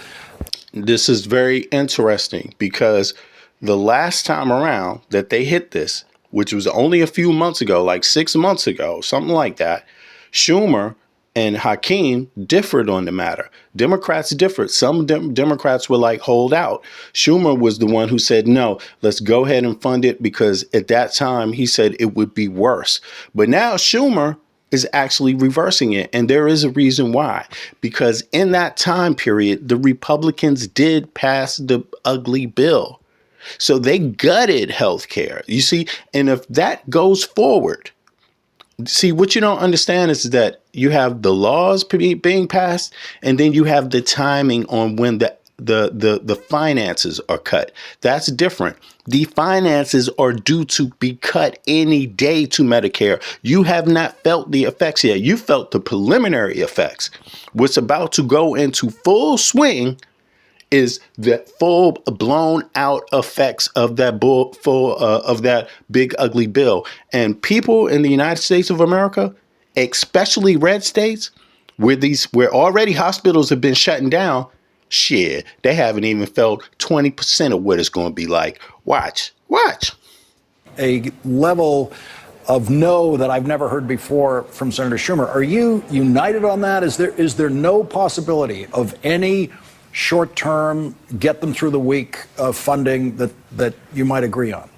S2: This is very interesting because the last time around that they hit this, which was only a few months ago, like 6 months ago, something like that, Schumer and Hakeem differed on the matter. Democrats differed. Some Democrats were like, hold out. Schumer was the one who said, no, let's go ahead and fund it because at that time he said it would be worse. But now Schumer is actually reversing it. And there is a reason why. Because in that time period, the Republicans did pass the ugly bill. So they gutted health care. You see, and if that goes forward, see, what you don't understand is that you have the laws being passed, and then you have the timing on when the finances are cut. That's different. The finances are due to be cut any day to Medicare. You have not felt the effects yet. You felt the preliminary effects. What's about to go into full swing is the full blown out effects of that of that big ugly bill. And people in the United States of America, especially red states, where already hospitals have been shutting down, shit, they haven't even felt 20% of what it's going to be like. Watch.
S7: A level of no that I've never heard before from Senator Schumer. Are you united on that? Is there no possibility of any short-term, get them through the week funding that you might agree on?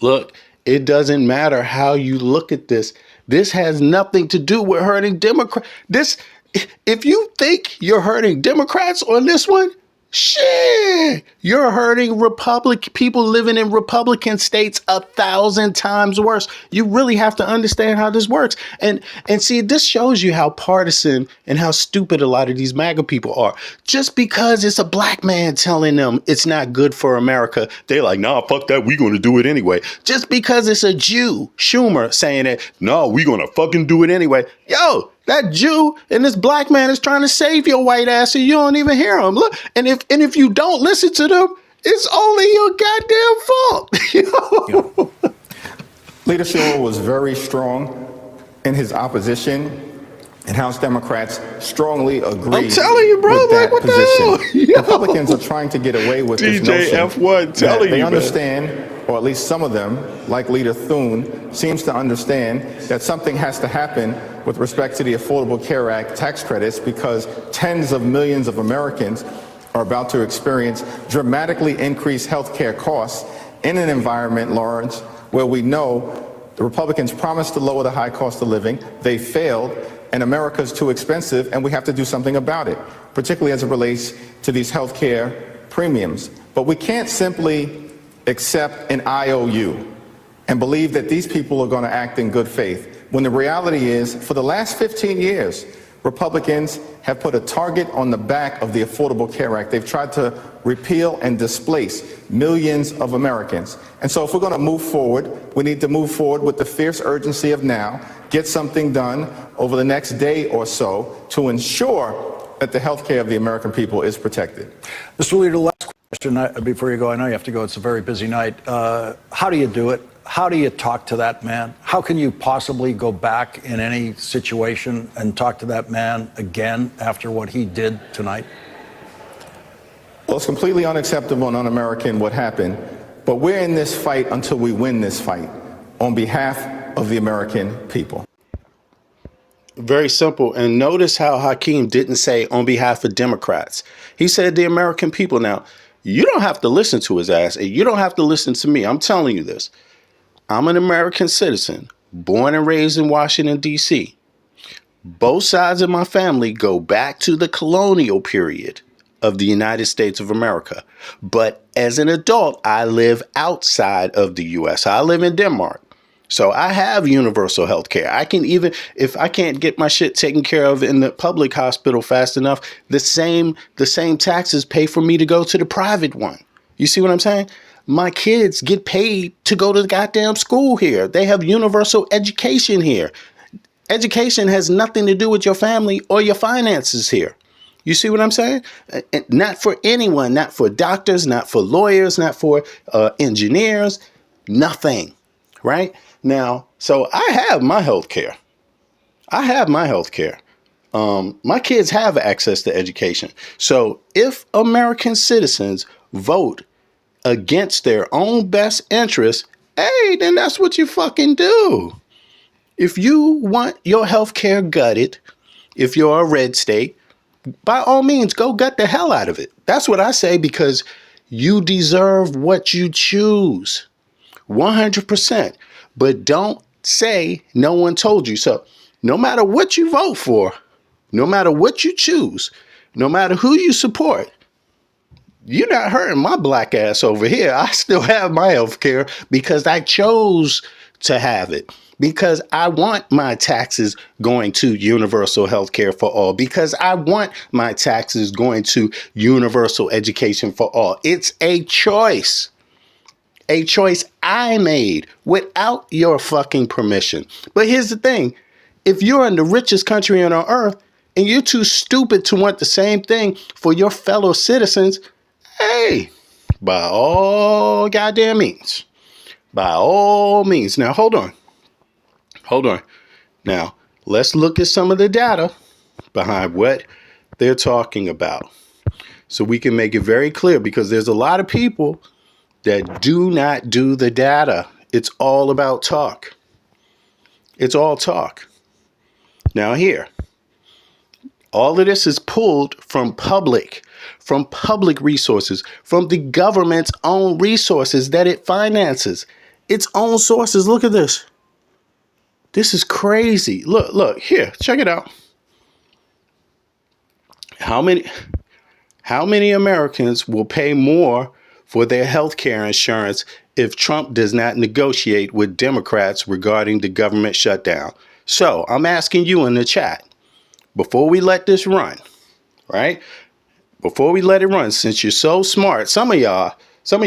S2: Look, it doesn't matter how you look at this. This has nothing to do with hurting Democrats. If you think you're hurting Democrats on this one, shit, you're hurting people living in Republican states 1,000 times worse. You really have to understand how this works. And see, this shows you how partisan and how stupid a lot of these MAGA people are. Just because it's a black man telling them it's not good for America, they're like, nah, fuck that, we're going to do it anyway. Just because it's a Jew, Schumer, saying that, no, we're going to fucking do it anyway. Yo, that Jew and this black man is trying to save your white ass and you don't even hear him. Look, and if you don't listen to them, it's only your goddamn fault.
S8: Leader Schumer was very strong in his opposition, and House Democrats strongly agree.
S2: I'm telling you, bro,
S8: with
S2: like,
S8: that
S2: what
S8: position.
S2: the hell?
S8: Republicans are trying to get away with this
S2: DJ
S8: notion
S2: F1 telling
S8: they
S2: you,
S8: understand, or at least some of them, like Leader Thune, seems to understand that something has to happen with respect to the Affordable Care Act tax credits because tens of millions of Americans are about to experience dramatically increased health care costs in an environment, Lawrence, where we know the Republicans promised to lower the high cost of living. They failed. and America's too expensive, and we have to do something about it, particularly as it relates to these health care premiums. But we can't simply accept an IOU and believe that these people are going to act in good faith, when the reality is, for the last 15 years, Republicans have put a target on the back of the Affordable Care Act. They've tried to repeal and displace millions of Americans. And so if we're going to move forward, we need to move forward with the fierce urgency of now, get something done over the next day or so to ensure that the health care of the American people is protected.
S7: Mr. Leader, last question before you go. I know you have to go. It's a very busy night. How do you do it? How do you talk to that man? How can you possibly go back in any situation and talk to that man again after what he did tonight?
S8: Well, it's completely unacceptable and un-American what happened, but we're in this fight until we win this fight on behalf of the American people.
S2: Very simple. And notice how Hakeem didn't say on behalf of Democrats. He said the American people. Now, you don't have to listen to his ass. And you don't have to listen to me. I'm telling you this. I'm an American citizen, born and raised in Washington, D.C. Both sides of my family go back to the colonial period of the United States of America. But as an adult, I live outside of the U.S. I live in Denmark. So I have universal health care. I can even, if I can't get my shit taken care of in the public hospital fast enough, the same taxes pay for me to go to the private one. You see what I'm saying? My kids get paid to go to the goddamn school here. They have universal education here. Education has nothing to do with your family or your finances here. You see what I'm saying? Not for anyone, not for doctors, not for lawyers, not for engineers, nothing. Right now, so I have my health care. I have my health care. My kids have access to education. So if American citizens vote against their own best interest, hey, then that's what you fucking do. If you want your health care gutted, if you're a red state, by all means, go gut the hell out of it. That's what I say, because you deserve what you choose. 100%. But don't say no one told you. So no matter what you vote for, no matter what you choose, no matter who you support, you're not hurting my black ass over here. I still have my health care because I chose to have it, because I want my taxes going to universal health care for all, because I want my taxes going to universal education for all. It's a choice. A choice I made without your fucking permission. But here's the thing. If you're in the richest country on earth and you're too stupid to want the same thing for your fellow citizens, hey, by all goddamn means. By all means. Now, hold on. Hold on. Now, let's look at some of the data behind what they're talking about, so we can make it very clear, because there's a lot of people that do not do the data. It's all about talk. It's all talk. Now here, all of this is pulled from public resources, from the government's own resources that it finances, its own sources. Look at this. This is crazy. Look, here, check it out. How many Americans will pay more for their health care insurance if Trump does not negotiate with Democrats regarding the government shutdown? So I'm asking you in the chat, before we let this run, right? Before we let it run, since you're so smart, some of y'all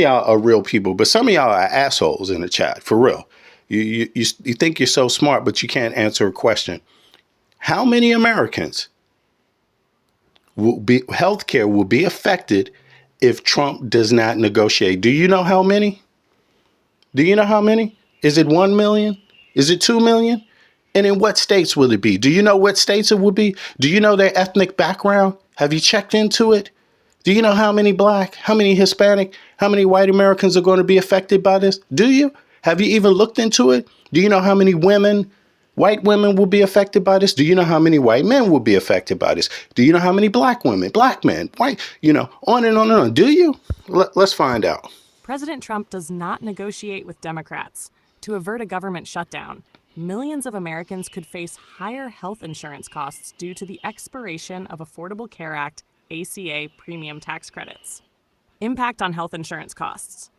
S2: are real people, but some of y'all are assholes in the chat, for real. You think you're so smart, but you can't answer a question. How many Americans healthcare will be affected if Trump does not negotiate? Do you know how many? Do you know how many? Is it 1 million? Is it 2 million? And in what states will it be? Do you know what states it will be? Do you know their ethnic background? Have you checked into it? Do you know how many black, how many Hispanic, how many white Americans are going to be affected by this? Do you? Have you even looked into it? Do you know how many white women will be affected by this? Do you know how many white men will be affected by this? Do you know how many black women, black men, white, on and on and on? Do you? Let's find out.
S11: President Trump does not negotiate with Democrats to avert a government shutdown. millions of Americans could face higher health insurance costs due to the expiration of Affordable Care Act ACA premium tax credits. Impact on health insurance costs.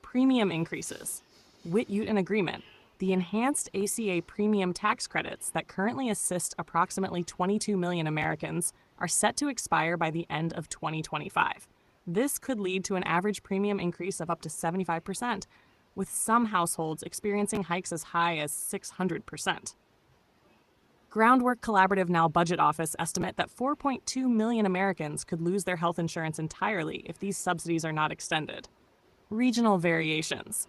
S11: Premium increases. Witt-Uton Agreement. The enhanced ACA premium tax credits that currently assist approximately 22 million Americans are set to expire by the end of 2025. This could lead to an average premium increase of up to 75%, with some households experiencing hikes as high as 600%. Groundwork Collaborative Now Budget Office estimate that 4.2 million Americans could lose their health insurance entirely if these subsidies are not extended. Regional variations.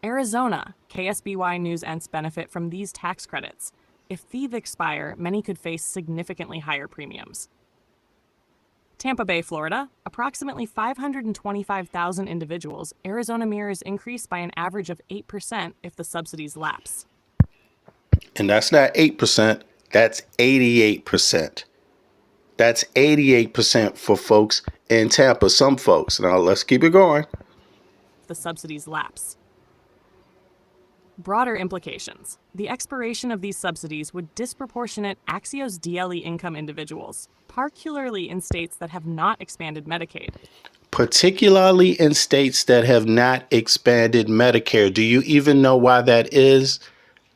S11: Arizona, KSBY News Ents benefit from these tax credits. If these expire, many could face significantly higher premiums. Tampa Bay, Florida, approximately 525,000 individuals, Arizona mirrors increase by an average of 8% if the subsidies lapse.
S2: And that's not 8%, that's 88%. That's 88% for folks in Tampa, some folks. Now let's keep it going.
S11: The subsidies lapse. Broader implications. The expiration of these subsidies would disproportionate Axios DLE income individuals, particularly in states that have not expanded Medicaid.
S2: Particularly in states that have not expanded Medicare. Do you even know why that is?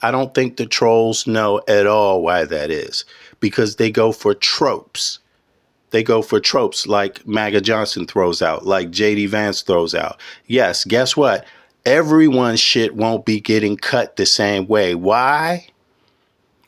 S2: I don't think the trolls know at all why that is, because they go for tropes. They go for tropes like MAGA Johnson throws out, like J.D. Vance throws out. Yes, guess what? Everyone's shit won't be getting cut the same way. Why?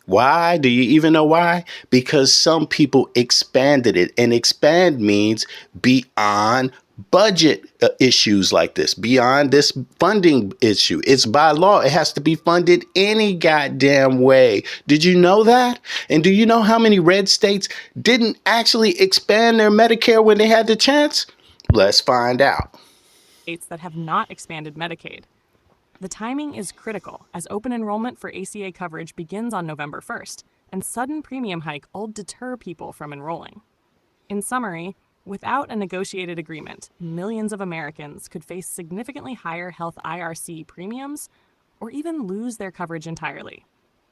S2: Why? Do you even know why? Because some people expanded it, and expand means beyond budget issues like this, beyond this funding issue. It's by law. It has to be funded any goddamn way. Did you know that? And do you know how many red states didn't actually expand their Medicare when they had the chance? Let's find out.
S11: States that have not expanded Medicaid. The timing is critical, as open enrollment for ACA coverage begins on November 1st, and sudden premium hike will deter people from enrolling. In summary, without a negotiated agreement, millions of Americans could face significantly higher health IRC premiums or even lose their coverage entirely.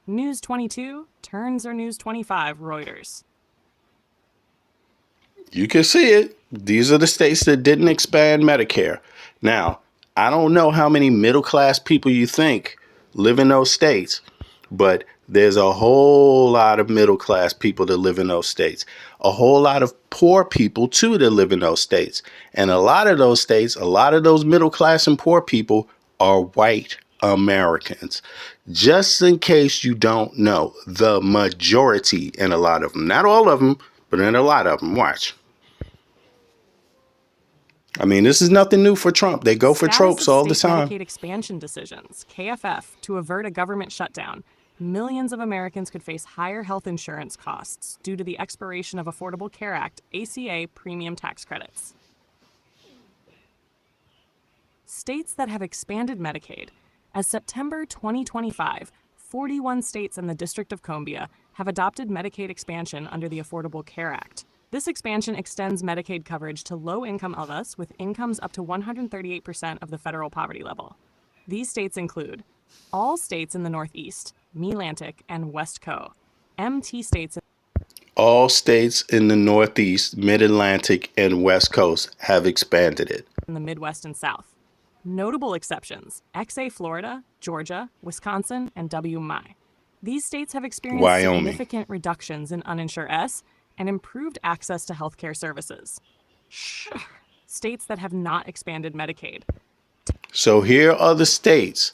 S11: News 22 turns or News 25 Reuters.
S2: You can see it. These are the states that didn't expand Medicare. Now, I don't know how many middle-class people you think live in those states, but there's a whole lot of middle-class people that live in those states. A whole lot of poor people, too, that live in those states. And a lot of those states, a lot of those middle-class and poor people are white Americans. Just in case you don't know, the majority in a lot of them, not all of them, but in a lot of them. Watch. I mean, this is nothing new for Trump. They go for tropes all the time.
S11: Medicaid expansion decisions, KFF, to avert a government shutdown. Millions of Americans could face higher health insurance costs due to the expiration of Affordable Care Act, ACA premium tax credits. States that have expanded Medicaid. As September 2025, 41 states and the District of Columbia have adopted Medicaid expansion under the Affordable Care Act. This expansion extends Medicaid coverage to low-income adults with incomes up to 138% of the federal poverty level. These states include all states in the Northeast, Mid-Atlantic, and West Coast. MT states.
S2: All states in the Northeast, Mid-Atlantic, and West Coast have expanded it.
S11: In the Midwest and South. Notable exceptions: XA Florida, Georgia, Wisconsin, and WMI. These states have experienced significant reductions in uninsured S and improved access to healthcare services. States that have not expanded Medicaid.
S2: So here are the states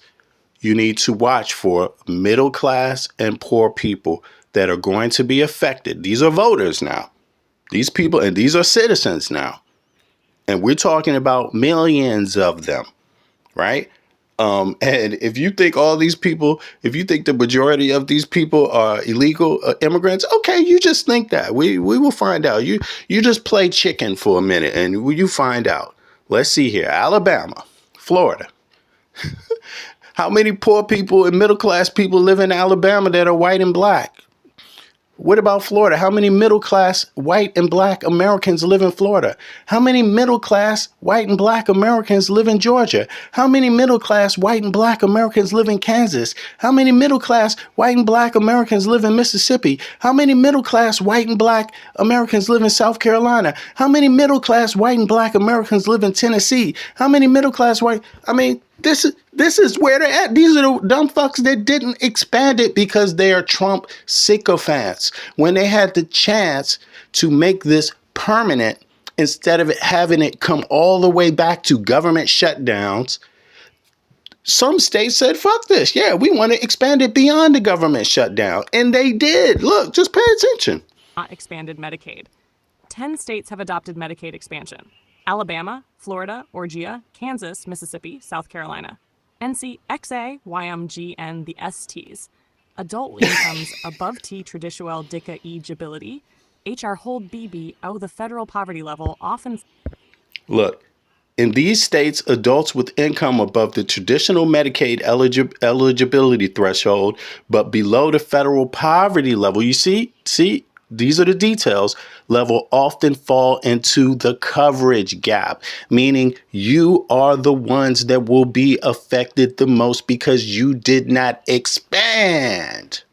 S2: you need to watch for: middle class and poor people that are going to be affected. These are voters now. These people, and these are citizens now. And we're talking about millions of them, right? And if you think all these people, if you think the majority of these people are illegal immigrants, okay, you just think that. We will find out. You just play chicken for a minute and you find out. Let's see here. Alabama, Florida. How many poor people and middle class people live in Alabama that are white and black? What about Florida? How many middle class white and black Americans live in Florida? How many middle class white and black Americans live in Georgia? How many middle class white and black Americans live in Kansas? How many middle class white and black Americans live in Mississippi? How many middle class white and black Americans live in South Carolina? How many middle class white and black Americans live in Tennessee? How many middle class white? I mean, this is where they're at. These are the dumb fucks that didn't expand it because they are Trump sycophants. When they had the chance to make this permanent, instead of having it come all the way back to government shutdowns, some states said, fuck this. Yeah, we want to expand it beyond the government shutdown. And they did. Look, just pay attention.
S11: Not expanded Medicaid. 10 states have adopted Medicaid expansion: Alabama, Florida, Georgia, Kansas, Mississippi, South Carolina. NC, XA, YMG, and the STs. Adult incomes above T traditional DICA eligibility. HR hold BB out the federal poverty level often.
S2: Look, in these states, adults with income above the traditional Medicaid eligibility threshold, but below the federal poverty level, you see, these are the details, level often fall into the coverage gap, meaning you are the ones that will be affected the most because you did not expand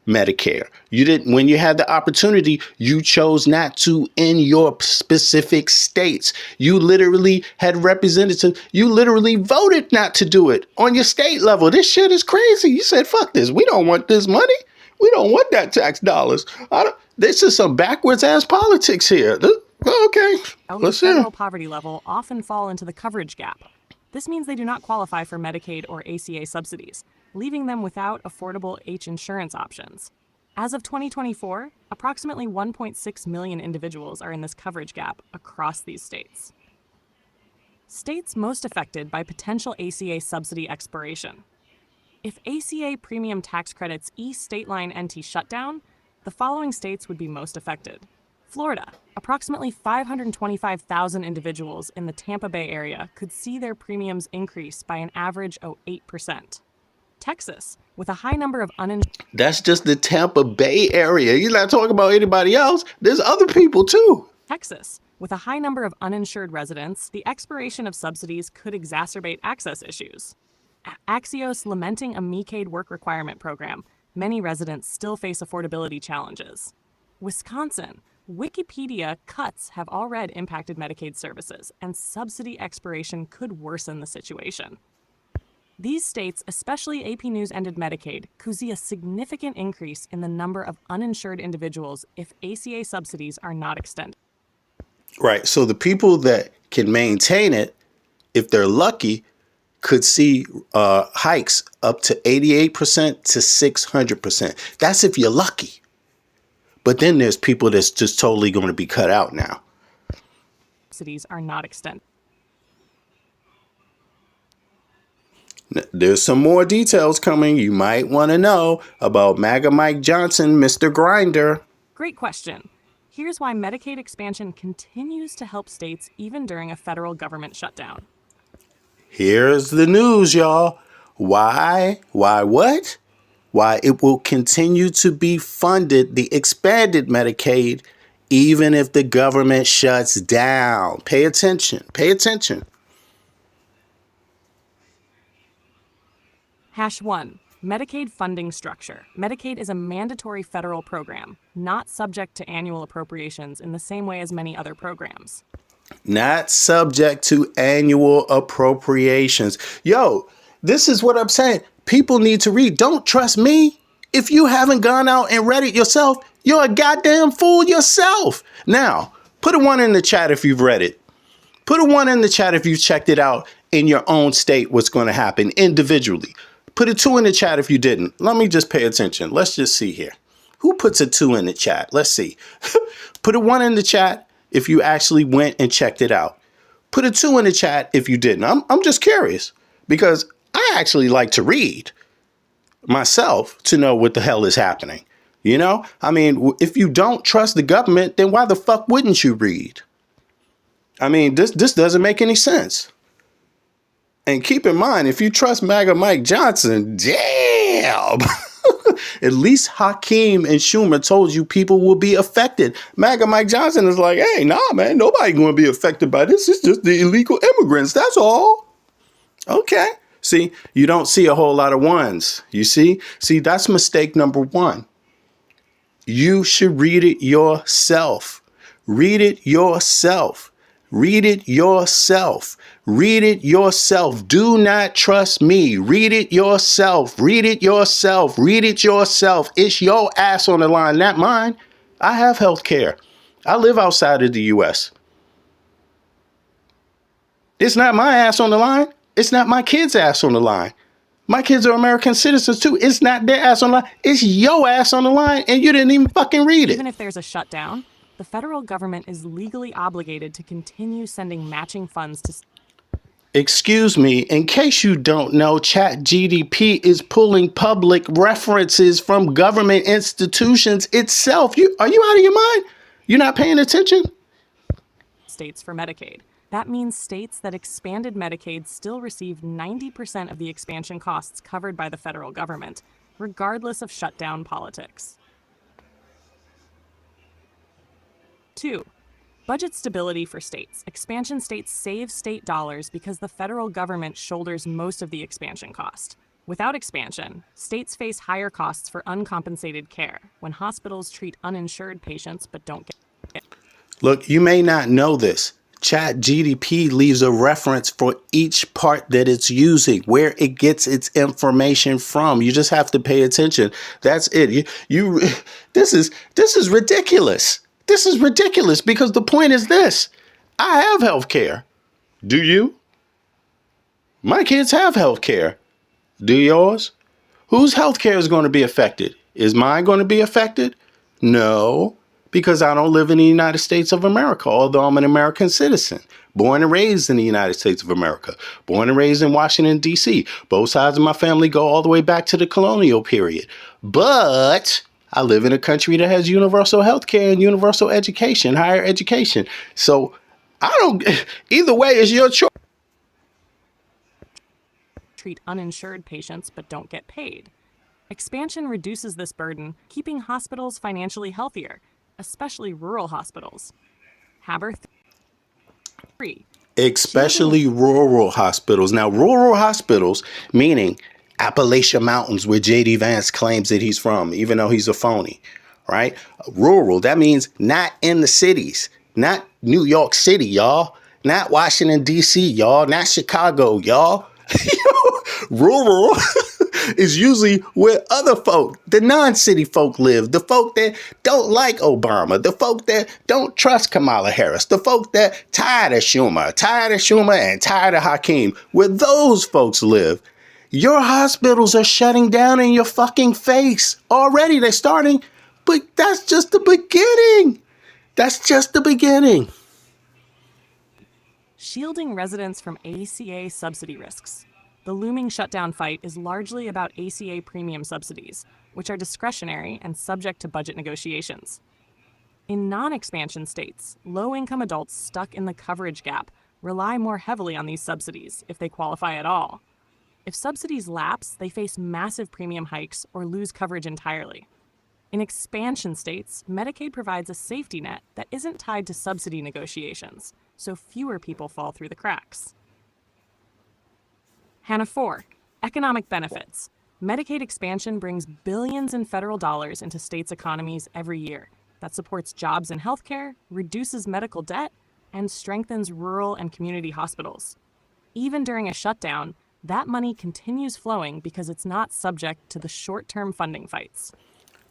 S2: Medicare. You didn't, when you had the opportunity, you chose not to in your specific states. You literally had representatives. You literally voted not to do it on your state level. This shit is crazy. You said, fuck this. We don't want this money. We don't want that tax dollars. This is some backwards ass politics here. Okay, let's see.
S11: Federal poverty level often fall into the coverage gap. This means they do not qualify for Medicaid or ACA subsidies, leaving them without affordable H insurance options. As of 2024, approximately 1.6 million individuals are in this coverage gap across these states. States most affected by potential ACA subsidy expiration. If ACA premium tax credits state line NT shutdown, the following states would be most affected. Florida, approximately 525,000 individuals in the Tampa Bay area could see their premiums increase by an average of 8%. Texas, with a high number of uninsured.
S2: That's just the Tampa Bay area. You're not talking about anybody else. There's other people too.
S11: Texas, with a high number of uninsured residents, the expiration of subsidies could exacerbate access issues. Axios lamenting a Medicaid work requirement program, many residents still face affordability challenges. Wisconsin, Wikipedia cuts have already impacted Medicaid services, and subsidy expiration could worsen the situation. These states, especially AP News ended Medicaid, could see a significant increase in the number of uninsured individuals if ACA subsidies are not extended.
S2: Right. So the people that can maintain it, if they're lucky, could see hikes up to 88% to 600%. That's if you're lucky. But then there's people that's just totally going to be cut out now.
S11: Subsidies are not extended.
S2: There's some more details coming you might want to know about MAGA Mike Johnson, Mr. Grinder.
S11: Great question. Here's why Medicaid expansion continues to help states even during a federal government shutdown.
S2: Here's the news, y'all. Why? Why what? Why it will continue to be funded, the expanded Medicaid, even if the government shuts down. Pay attention. Pay attention.
S11: #1. Medicaid funding structure. Medicaid is a mandatory federal program, not subject to annual appropriations in the same way as many other programs.
S2: Not subject to annual appropriations. Yo, this is what I'm saying. People need to read. Don't trust me. If you haven't gone out and read it yourself, you're a goddamn fool yourself. Now, put a 1 in the chat if you've read it. Put a 1 in the chat if you've checked it out in your own state, what's going to happen individually. Put a 2 in the chat if you didn't. Let me just pay attention. Let's just see here. Who puts a 2 in the chat? Let's see. Put a 1 in the chat if you actually went and checked it out. Put a 2 in the chat if you didn't. I'm just curious because I actually like to read myself to know what the hell is happening. You know, I mean, if you don't trust the government, then why the fuck wouldn't you read? I mean, this doesn't make any sense. And keep in mind, if you trust MAGA Mike Johnson, damn, At least Hakeem and Schumer told you people will be affected. MAGA Mike Johnson is like, hey, nah, man, nobody going to be affected by this. It's just the illegal immigrants. That's all. Okay. See, you don't see a whole lot of ones. You see? See, that's mistake number one. You should read it yourself. Read it yourself. Read it yourself. Read it yourself. Do not trust me. Read it yourself. Read it yourself. Read it yourself. It's your ass on the line, not mine. I have health care. I live outside of the U.S. It's not my ass on the line. It's not my kids' ass on the line. My kids are American citizens too. It's not their ass on the line. It's your ass on the line, and you didn't even fucking read it.
S11: Even if there's a shutdown, the federal government is legally obligated to continue sending matching funds to...
S2: Excuse me, in case you don't know, ChatGPT is pulling public references from government institutions itself. Are you out of your mind? You're not paying attention?
S11: States for Medicaid. That means states that expanded Medicaid still receive 90% of the expansion costs covered by the federal government, regardless of shutdown politics. 2. Budget stability for states. Expansion states save state dollars because the federal government shoulders most of the expansion cost. Without expansion, states face higher costs for uncompensated care when hospitals treat uninsured patients but don't get it.
S2: Look, you may not know this. ChatGPT leaves a reference for each part that it's using, where it gets its information from. You just have to pay attention. That's it. This is ridiculous. This is ridiculous because the point is this. I have health care. Do you? My kids have health care. Do yours? Whose health care is going to be affected? Is mine going to be affected? No, because I don't live in the United States of America, although I'm an American citizen, born and raised in the United States of America, born and raised in Washington, D.C. Both sides of my family go all the way back to the colonial period. But I live in a country that has universal health care and universal education, higher education. So either way is your choice.
S11: Treat uninsured patients but don't get paid. Expansion reduces this burden, keeping hospitals financially healthier, especially rural hospitals. Haber 3.
S2: Especially rural hospitals. Now, rural hospitals, meaning Appalachian Mountains, where J.D. Vance claims that he's from, even though he's a phony, right? Rural, that means not in the cities, not New York City, y'all, not Washington, D.C., y'all, not Chicago, y'all. Rural is usually where other folk, the non-city folk live, the folk that don't like Obama, the folk that don't trust Kamala Harris, the folk that tired of Schumer and tired of Hakeem, where those folks live. Your hospitals are shutting down in your fucking face. Already they're starting, but that's just the beginning. That's just the beginning.
S11: Shielding residents from ACA subsidy risks. The looming shutdown fight is largely about ACA premium subsidies, which are discretionary and subject to budget negotiations. In non-expansion states, low-income adults stuck in the coverage gap rely more heavily on these subsidies if they qualify at all. If subsidies lapse, they face massive premium hikes or lose coverage entirely. In expansion states, Medicaid provides a safety net that isn't tied to subsidy negotiations, so fewer people fall through the cracks. Hannah 4. Economic benefits. Medicaid expansion brings billions in federal dollars into states' economies every year. That supports jobs in healthcare, reduces medical debt, and strengthens rural and community hospitals. Even during a shutdown, that money continues flowing because it's not subject to the short-term funding fights.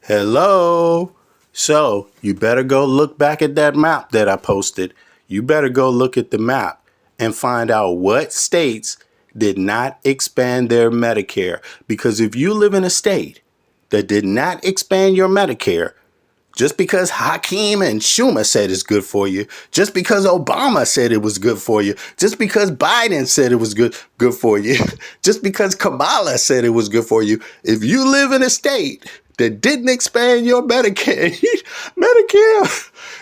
S2: Hello. So you better go look back at that map that I posted. You better go look at the map and find out what states did not expand their Medicare. Because if you live in a state that did not expand your Medicare, just because Hakeem and Schumer said it's good for you, just because Obama said it was good for you, just because Biden said it was good for you, just because Kamala said it was good for you, if you live in a state that didn't expand your Medicare,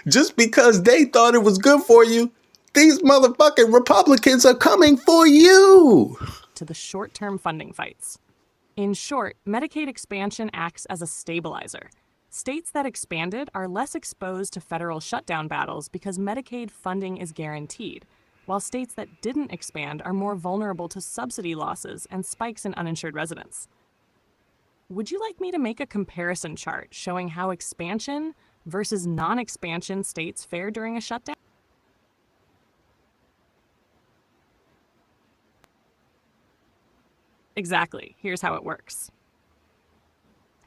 S2: just because they thought it was good for you, these motherfucking Republicans are coming for you.
S11: To the short-term funding fights. In short, Medicaid expansion acts as a stabilizer. States that expanded are less exposed to federal shutdown battles because Medicaid funding is guaranteed, while states that didn't expand are more vulnerable to subsidy losses and spikes in uninsured residents. Would you like me to make a comparison chart showing how expansion versus non-expansion states fare during a shutdown? Exactly. Here's how it works.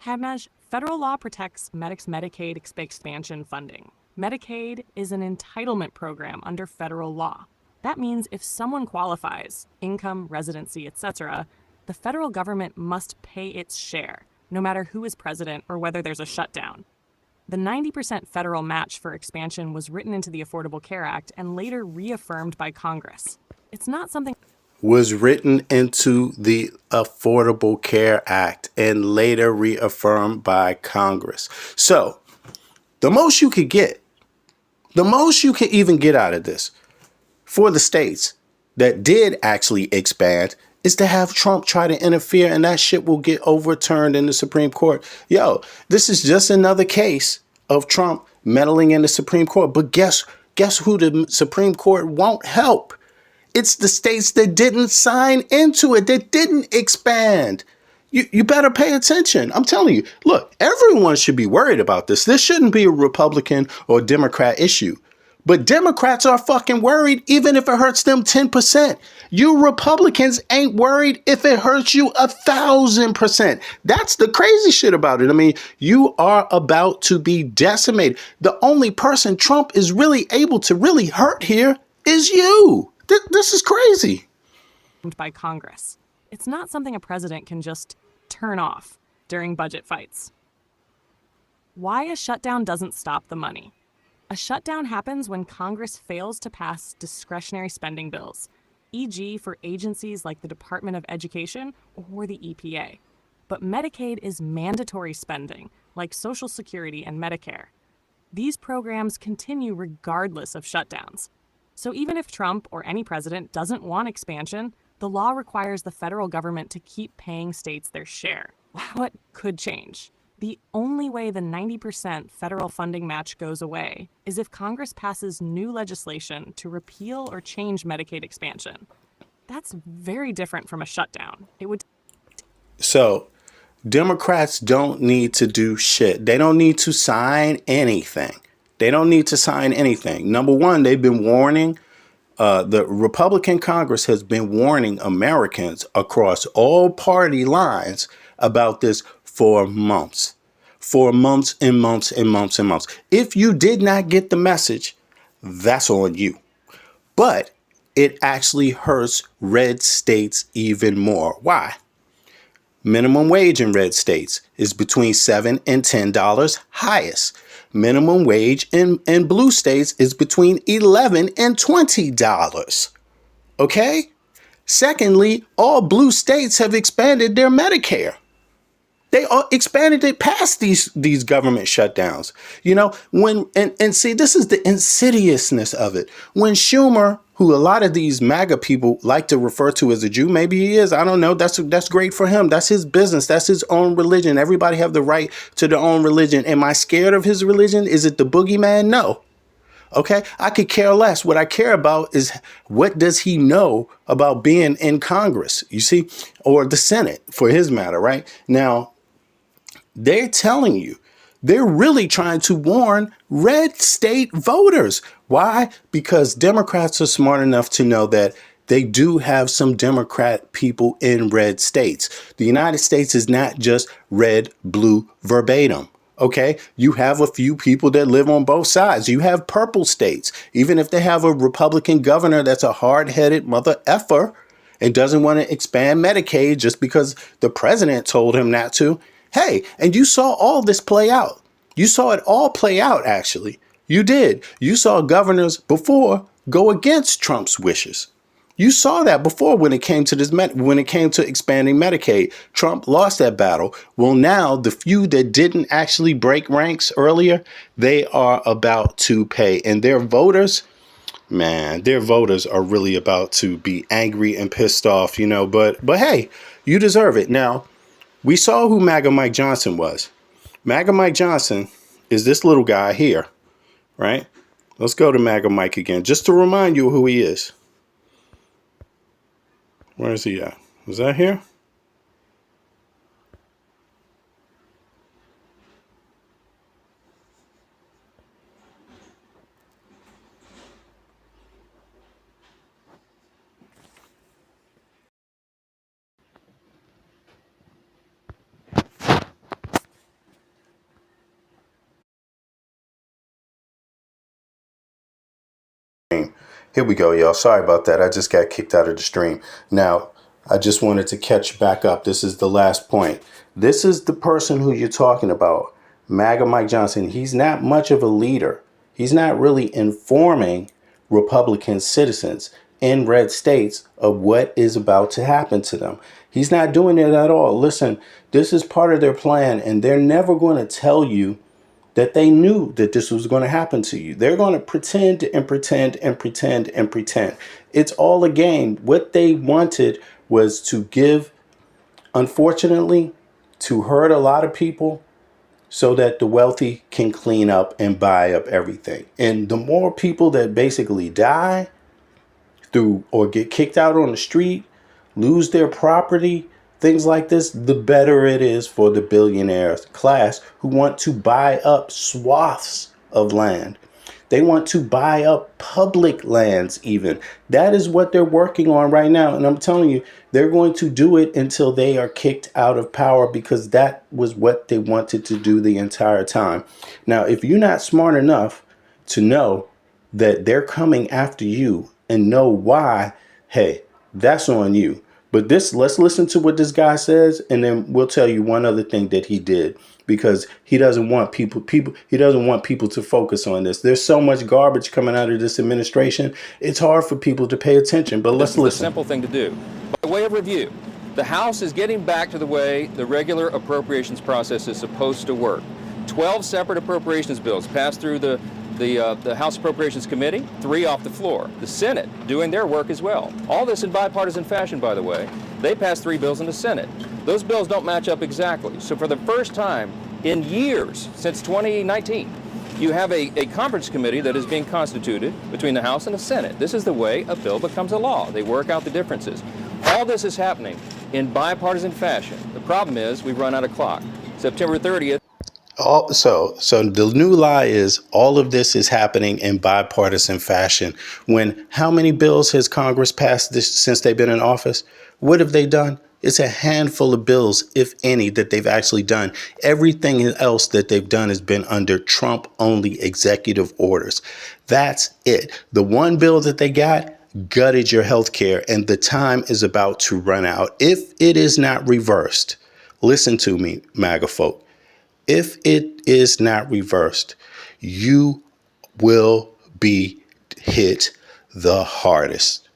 S11: Hamaj, federal law protects Medicaid expansion funding. Medicaid is an entitlement program under federal law. That means if someone qualifies, income, residency, etc., the federal government must pay its share, no matter who is president or whether there's a shutdown. The 90% federal match for expansion was written into the Affordable Care Act and later reaffirmed by Congress. It's not something
S2: was written into the Affordable Care Act and later reaffirmed by Congress. So the most you could get, the most you can even get out of this for the states that did actually expand is to have Trump try to interfere, and that shit will get overturned in the Supreme Court. Yo, this is just another case of Trump meddling in the Supreme Court. But guess who the Supreme Court won't help? It's the states that didn't sign into it, that didn't expand. You better pay attention. I'm telling you, look, everyone should be worried about this. This shouldn't be a Republican or Democrat issue. But Democrats are fucking worried even if it hurts them 10%. You Republicans ain't worried if it hurts you 1,000%. That's the crazy shit about it. I mean, you are about to be decimated. The only person Trump is really able to really hurt here is you. This is crazy.
S11: By Congress. It's not something a president can just turn off during budget fights. Why a shutdown doesn't stop the money. A shutdown happens when Congress fails to pass discretionary spending bills, e.g. for agencies like the Department of Education or the EPA. But Medicaid is mandatory spending, like Social Security and Medicare. These programs continue regardless of shutdowns. So even if Trump or any president doesn't want expansion, the law requires the federal government to keep paying states their share. What could change? The only way the 90% federal funding match goes away is if Congress passes new legislation to repeal or change Medicaid expansion. That's very different from a shutdown.
S2: So Democrats don't need to do shit. They don't need to sign anything. They don't need to sign anything. Number one, they've been warning, the Republican Congress has been warning Americans across all party lines about this for months and months and months and months. If you did not get the message, that's on you. But it actually hurts red states even more. Why? Minimum wage in red states is between $7 and $10 highest. Minimum wage in blue states is between $11 and $20. Okay? Secondly, all blue states have expanded their Medicare. They all expanded it past these government shutdowns. You know, and see, this is the insidiousness of it. When Schumer, who a lot of these MAGA people like to refer to as a Jew, maybe he is, I don't know. That's great for him. That's his business. That's his own religion. Everybody have the right to their own religion. Am I scared of his religion? Is it the boogeyman? No. Okay, I could care less. What I care about is what does he know about being in Congress, you see, or the Senate for his matter, right? Now, they're telling you, they're really trying to warn red state voters. Why? Because Democrats are smart enough to know that they do have some Democrat people in red states. The United States is not just red, blue, verbatim. OK, you have a few people that live on both sides. You have purple states, even if they have a Republican governor that's a hard headed mother effer and doesn't want to expand Medicaid just because the president told him not to. Hey, and you saw all this play out. You saw it all play out, actually. You did. You saw governors before go against Trump's wishes. You saw that before when it came to expanding Medicaid. Trump lost that battle. Well, now the few that didn't actually break ranks earlier, they are about to pay. And their voters, man, their voters are really about to be angry and pissed off, you know. But hey, you deserve it. Now, We saw who MAGA Mike Johnson was. MAGA Mike Johnson is this little guy here, right? Let's go to MAGA Mike again, just to remind you who he is. Where is he at? Is that here? Here we go, y'all. Sorry about that. I just got kicked out of the stream. Now, I just wanted to catch back up. This is the last point. This is the person who you're talking about, MAGA Mike Johnson. He's not much of a leader. He's not really informing Republican citizens in red states of what is about to happen to them. He's not doing it at all. Listen, this is part of their plan, and they're never going to tell you that they knew that this was going to happen to you. They're going to pretend and pretend and pretend and pretend. It's all a game. What they wanted was to give, unfortunately, to hurt a lot of people so that the wealthy can clean up and buy up everything. And the more people that basically die through or get kicked out on the street, lose their property, things like this, the better it is for the billionaire class who want to buy up swaths of land. They want to buy up public lands even. That is what they're working on right now. And I'm telling you, they're going to do it until they are kicked out of power, because that was what they wanted to do the entire time. Now, if you're not smart enough to know that they're coming after you and know why, hey, that's on you. But let's listen to what this guy says, and then we'll tell you one other thing that he did, because he doesn't want people to focus on this. There's so much garbage coming out of this administration. It's hard for people to pay attention, but let's listen.
S5: This is a simple thing to do. By way of review, the House is getting back to the way the regular appropriations process is supposed to work. 12 separate appropriations bills passed through the House Appropriations Committee, 3 off the floor. The Senate doing their work as well. All this in bipartisan fashion, by the way. They passed 3 bills in the Senate. Those bills don't match up exactly. So for the first time in years, since 2019, you have a conference committee that is being constituted between the House and the Senate. This is the way a bill becomes a law. They work out the differences. All this is happening in bipartisan fashion. The problem is we've run out of clock. September 30th.
S2: So the new lie is all of this is happening in bipartisan fashion. When how many bills has Congress passed this since they've been in office? What have they done? It's a handful of bills, if any, that they've actually done. Everything else that they've done has been under Trump-only executive orders. That's it. The one bill that they got gutted your health care, and the time is about to run out. If it is not reversed, listen to me, MAGA folk. If it is not reversed, you will be hit the hardest.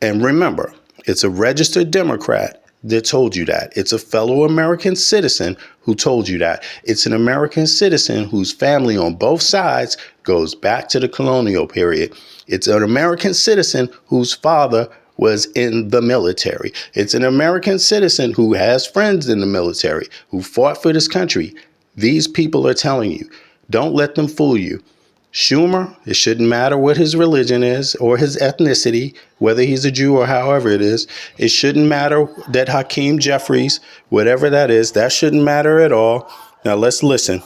S2: And remember, it's a registered Democrat that told you that. It's a fellow American citizen who told you that. It's an American citizen whose family on both sides goes back to the colonial period. It's an American citizen whose father was in the military. It's an American citizen who has friends in the military, who fought for this country. These people are telling you, don't let them fool you. Schumer, it shouldn't matter what his religion is or his ethnicity, whether he's a Jew or however it is. It shouldn't matter that Hakeem Jeffries, whatever that is, that shouldn't matter at all. Now let's listen.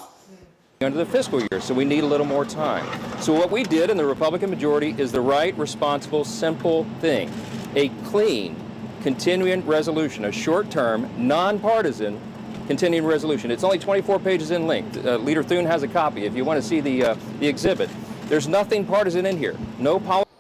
S5: Under the fiscal year, so we need a little more time. So what we did in the Republican majority is the right, responsible, simple thing. A clean, continuing resolution, a short-term, nonpartisan continuing resolution. It's only 24 pages in length. Leader Thune has a copy if you want to see the exhibit. There's nothing partisan in here. No politics.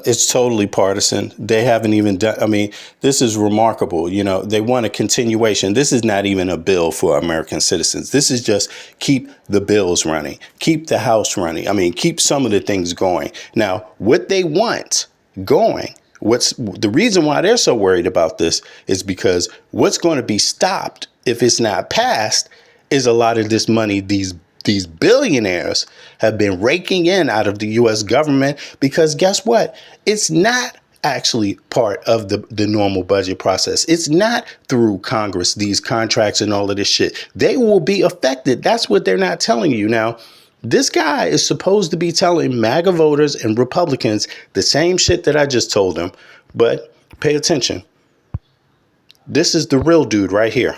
S2: It's totally partisan. They haven't even done. I mean, this is remarkable. You know, they want a continuation. This is not even a bill for American citizens. This is just keep the bills running, keep the House running. I mean, keep some of the things going. Now, what they want going. What's the reason why they're so worried about this is because what's going to be stopped if it's not passed is a lot of this money these billionaires have been raking in out of the U.S. government, because guess what? It's not actually part of the normal budget process. It's not through Congress, these contracts and all of this shit. They will be affected. That's what they're not telling you. Now, this guy is supposed to be telling MAGA voters and Republicans the same shit that I just told them. But pay attention. This is the real dude right here.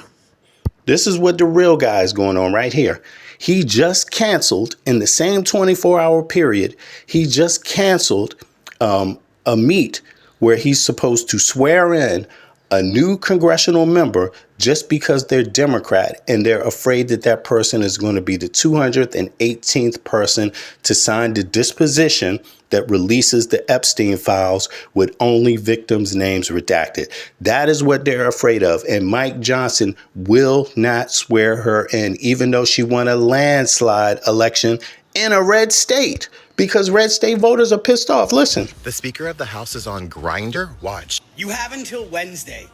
S2: This is what the real guy is going on right here. He just canceled in the same 24-hour period. He just canceled a meet where he's supposed to swear in a new congressional member just because they're Democrat and they're afraid that that person is going to be the 218th person to sign the disposition that releases the Epstein files with only victims' names redacted. That is what they're afraid of. And Mike Johnson will not swear her in, even though she won a landslide election in a red state, because red state voters are pissed off. Listen.
S12: The Speaker of the House is on Grindr. Watch.
S13: You have until Wednesday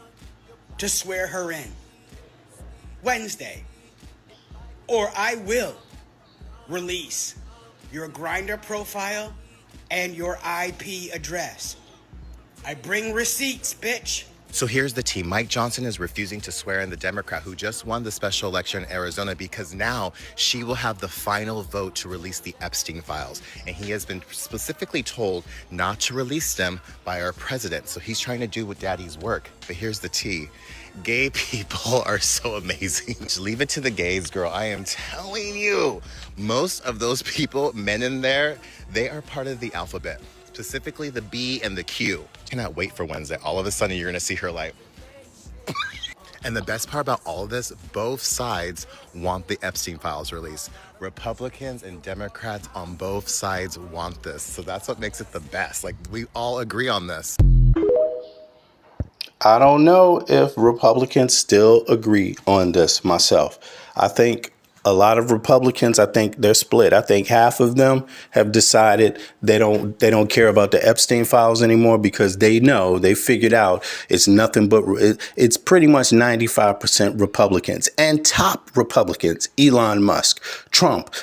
S13: to swear her in. Wednesday. Or I will release your Grindr profile and your IP address. I bring receipts, bitch.
S12: So here's the tea. Mike Johnson is refusing to swear in the Democrat who just won the special election in Arizona because now she will have the final vote to release the Epstein files. And he has been specifically told not to release them by our president. So he's trying to do with daddy's work. But here's the tea. Gay people are so amazing. Just leave it to the gays, girl. I am telling you, most of those people, men in there, they are part of the alphabet. Specifically the B and the Q. Cannot wait for Wednesday. All of a sudden, you're gonna see her like. And the best part about all of this, both sides want the Epstein files released. Republicans and Democrats on both sides want this. So that's what makes it the best. Like, we all agree on this.
S2: I don't know if Republicans still agree on this myself. I think a lot of Republicans, I think they're split. I think half of them have decided they don't care about the Epstein files anymore because they know, they figured out it's nothing but, it's pretty much 95% Republicans and top Republicans, Elon Musk, Trump,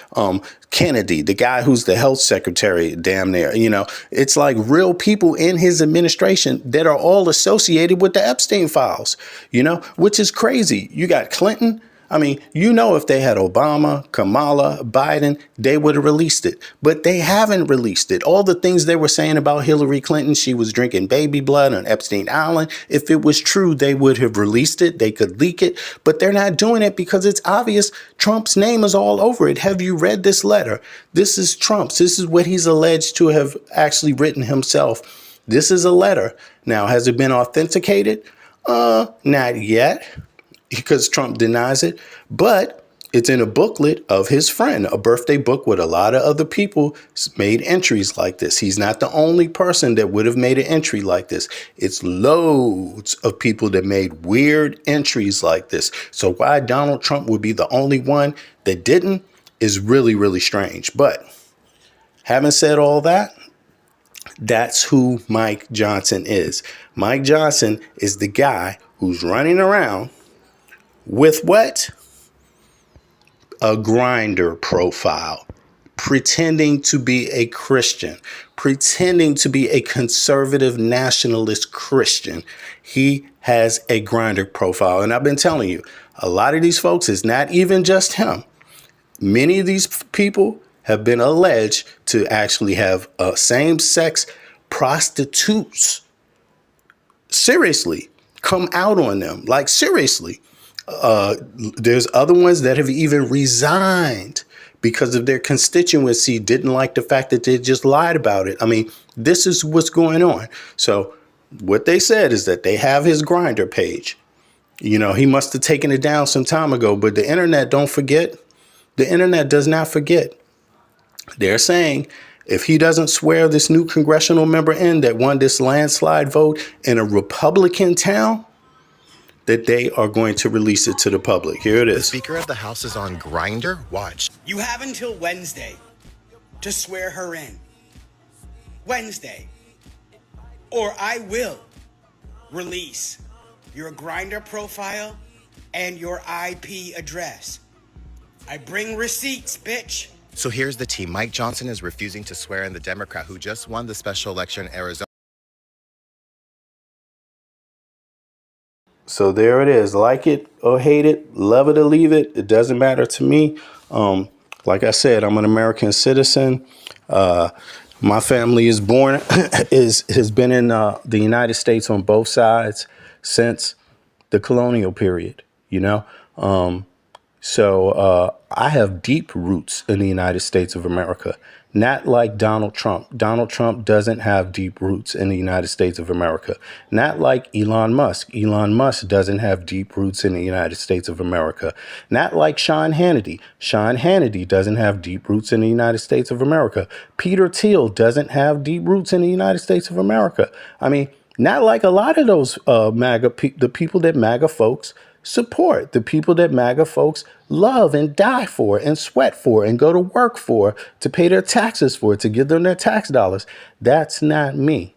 S2: Kennedy, the guy who's the health secretary, damn near, it's like real people in his administration that are all associated with the Epstein files, which is crazy. You got Clinton. I mean, if they had Obama, Kamala, Biden, they would have released it. But they haven't released it. All the things they were saying about Hillary Clinton, she was drinking baby blood on Epstein Island. If it was true, they would have released it. They could leak it. But they're not doing it because it's obvious Trump's name is all over it. Have you read this letter? This is Trump's. This is what he's alleged to have actually written himself. This is a letter. Now, has it been authenticated? Not yet, because Trump denies it, but it's in a booklet of his friend, a birthday book with a lot of other people made entries like this. He's not the only person that would have made an entry like this. It's loads of people that made weird entries like this. So why Donald Trump would be the only one that didn't is really, really strange. But having said all that, that's who Mike Johnson is. Mike Johnson is the guy who's running around with what? A Grindr profile, pretending to be a Christian, pretending to be a conservative nationalist Christian. He has a Grindr profile. And I've been telling you, a lot of these folks, it's not even just him. Many of these people have been alleged to actually have same-sex prostitutes seriously come out on them, like seriously. There's other ones that have even resigned because of their constituency didn't like the fact that they just lied about it. I mean, this is what's going on. So what they said is that they have his Grindr page. He must have taken it down some time ago, but the internet don't forget. The internet does not forget. They're saying if he doesn't swear this new congressional member in that won this landslide vote in a Republican town, that they are going to release it to the public. Here it is.
S12: The Speaker of the House is on Grindr. Watch.
S13: You have until Wednesday to swear her in. Wednesday. Or I will release your Grindr profile and your IP address. I bring receipts, bitch.
S12: So here's the tea. Mike Johnson is refusing to swear in the Democrat who just won the special election in Arizona.
S2: So there it is. Like it or hate it, love it or leave it. It doesn't matter to me. Like I said, I'm an American citizen. My family is born, has been in the United States on both sides since the colonial period, you know? So I have deep roots in the United States of America, not like Donald Trump. Donald Trump doesn't have deep roots in the United States of America. Not like Elon Musk. Elon Musk doesn't have deep roots in the United States of America. Not like Sean Hannity. Sean Hannity doesn't have deep roots in the United States of America. Peter Thiel doesn't have deep roots in the United States of America. I mean, not like a lot of those the people that MAGA folks support, the people that MAGA folks love and die for and sweat for and go to work for, to pay their taxes for, to give them their tax dollars. That's not me,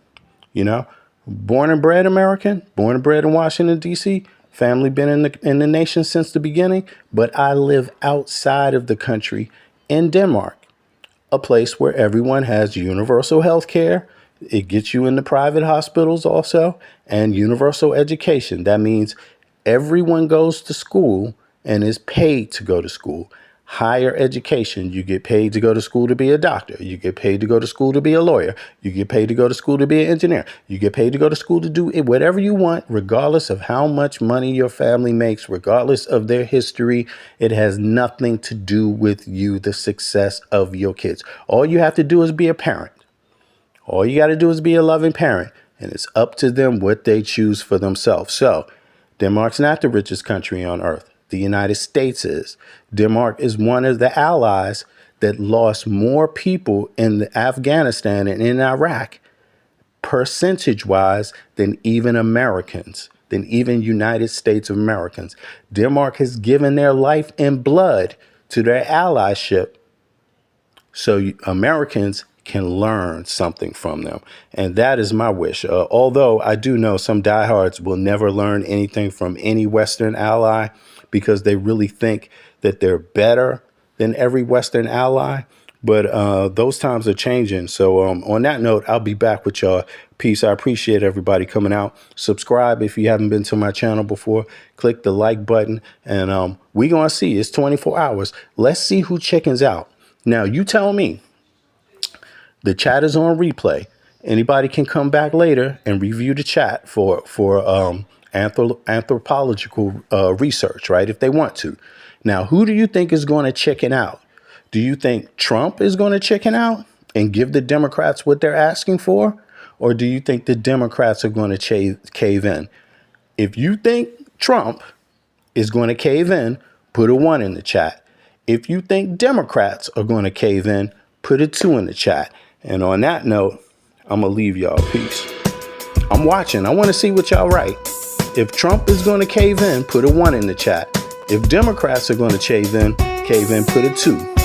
S2: you know. Born and bred American, born and bred in Washington, D.C., family been in the nation since the beginning, but I live outside of the country in Denmark, a place where everyone has universal health care. It gets you into private hospitals also, and universal education. That means everyone goes to school and is paid to go to school. Higher education, you get paid to go to school to be a doctor. You get paid to go to school to be a lawyer. You get paid to go to school to be an engineer. You get paid to go to school to do whatever you want, regardless of how much money your family makes, regardless of their history. It has nothing to do with you, the success of your kids. All you have to do is be a parent. All you got to do is be a loving parent, and it's up to them what they choose for themselves. So Denmark's not the richest country on earth. The United States is. Denmark is one of the allies that lost more people in Afghanistan and in Iraq, percentage-wise, than even Americans, than even United States of Americans. Denmark has given their life and blood to their allyship, so Americans can learn something from them. And that is my wish. Although I do know some diehards will never learn anything from any Western ally because they really think that they're better than every Western ally. But those times are changing. So on that note, I'll be back with y'all. Peace. I appreciate everybody coming out. Subscribe if you haven't been to my channel before. Click the like button. And we're going to see. It's 24 hours. Let's see who chickens out. Now, you tell me. The chat is on replay. Anybody can come back later and review the chat for anthropological research, right? If they want to. Now, who do you think is going to chicken out? Do you think Trump is going to chicken out and give the Democrats what they're asking for? Or do you think the Democrats are going to cave in? If you think Trump is going to cave in, put a 1 in the chat. If you think Democrats are going to cave in, put a 2 in the chat. And on that note, I'm going to leave y'all. Peace. I'm watching. I want to see what y'all write. If Trump is going to cave in, put a 1 in the chat. If Democrats are going to cave in, put a 2.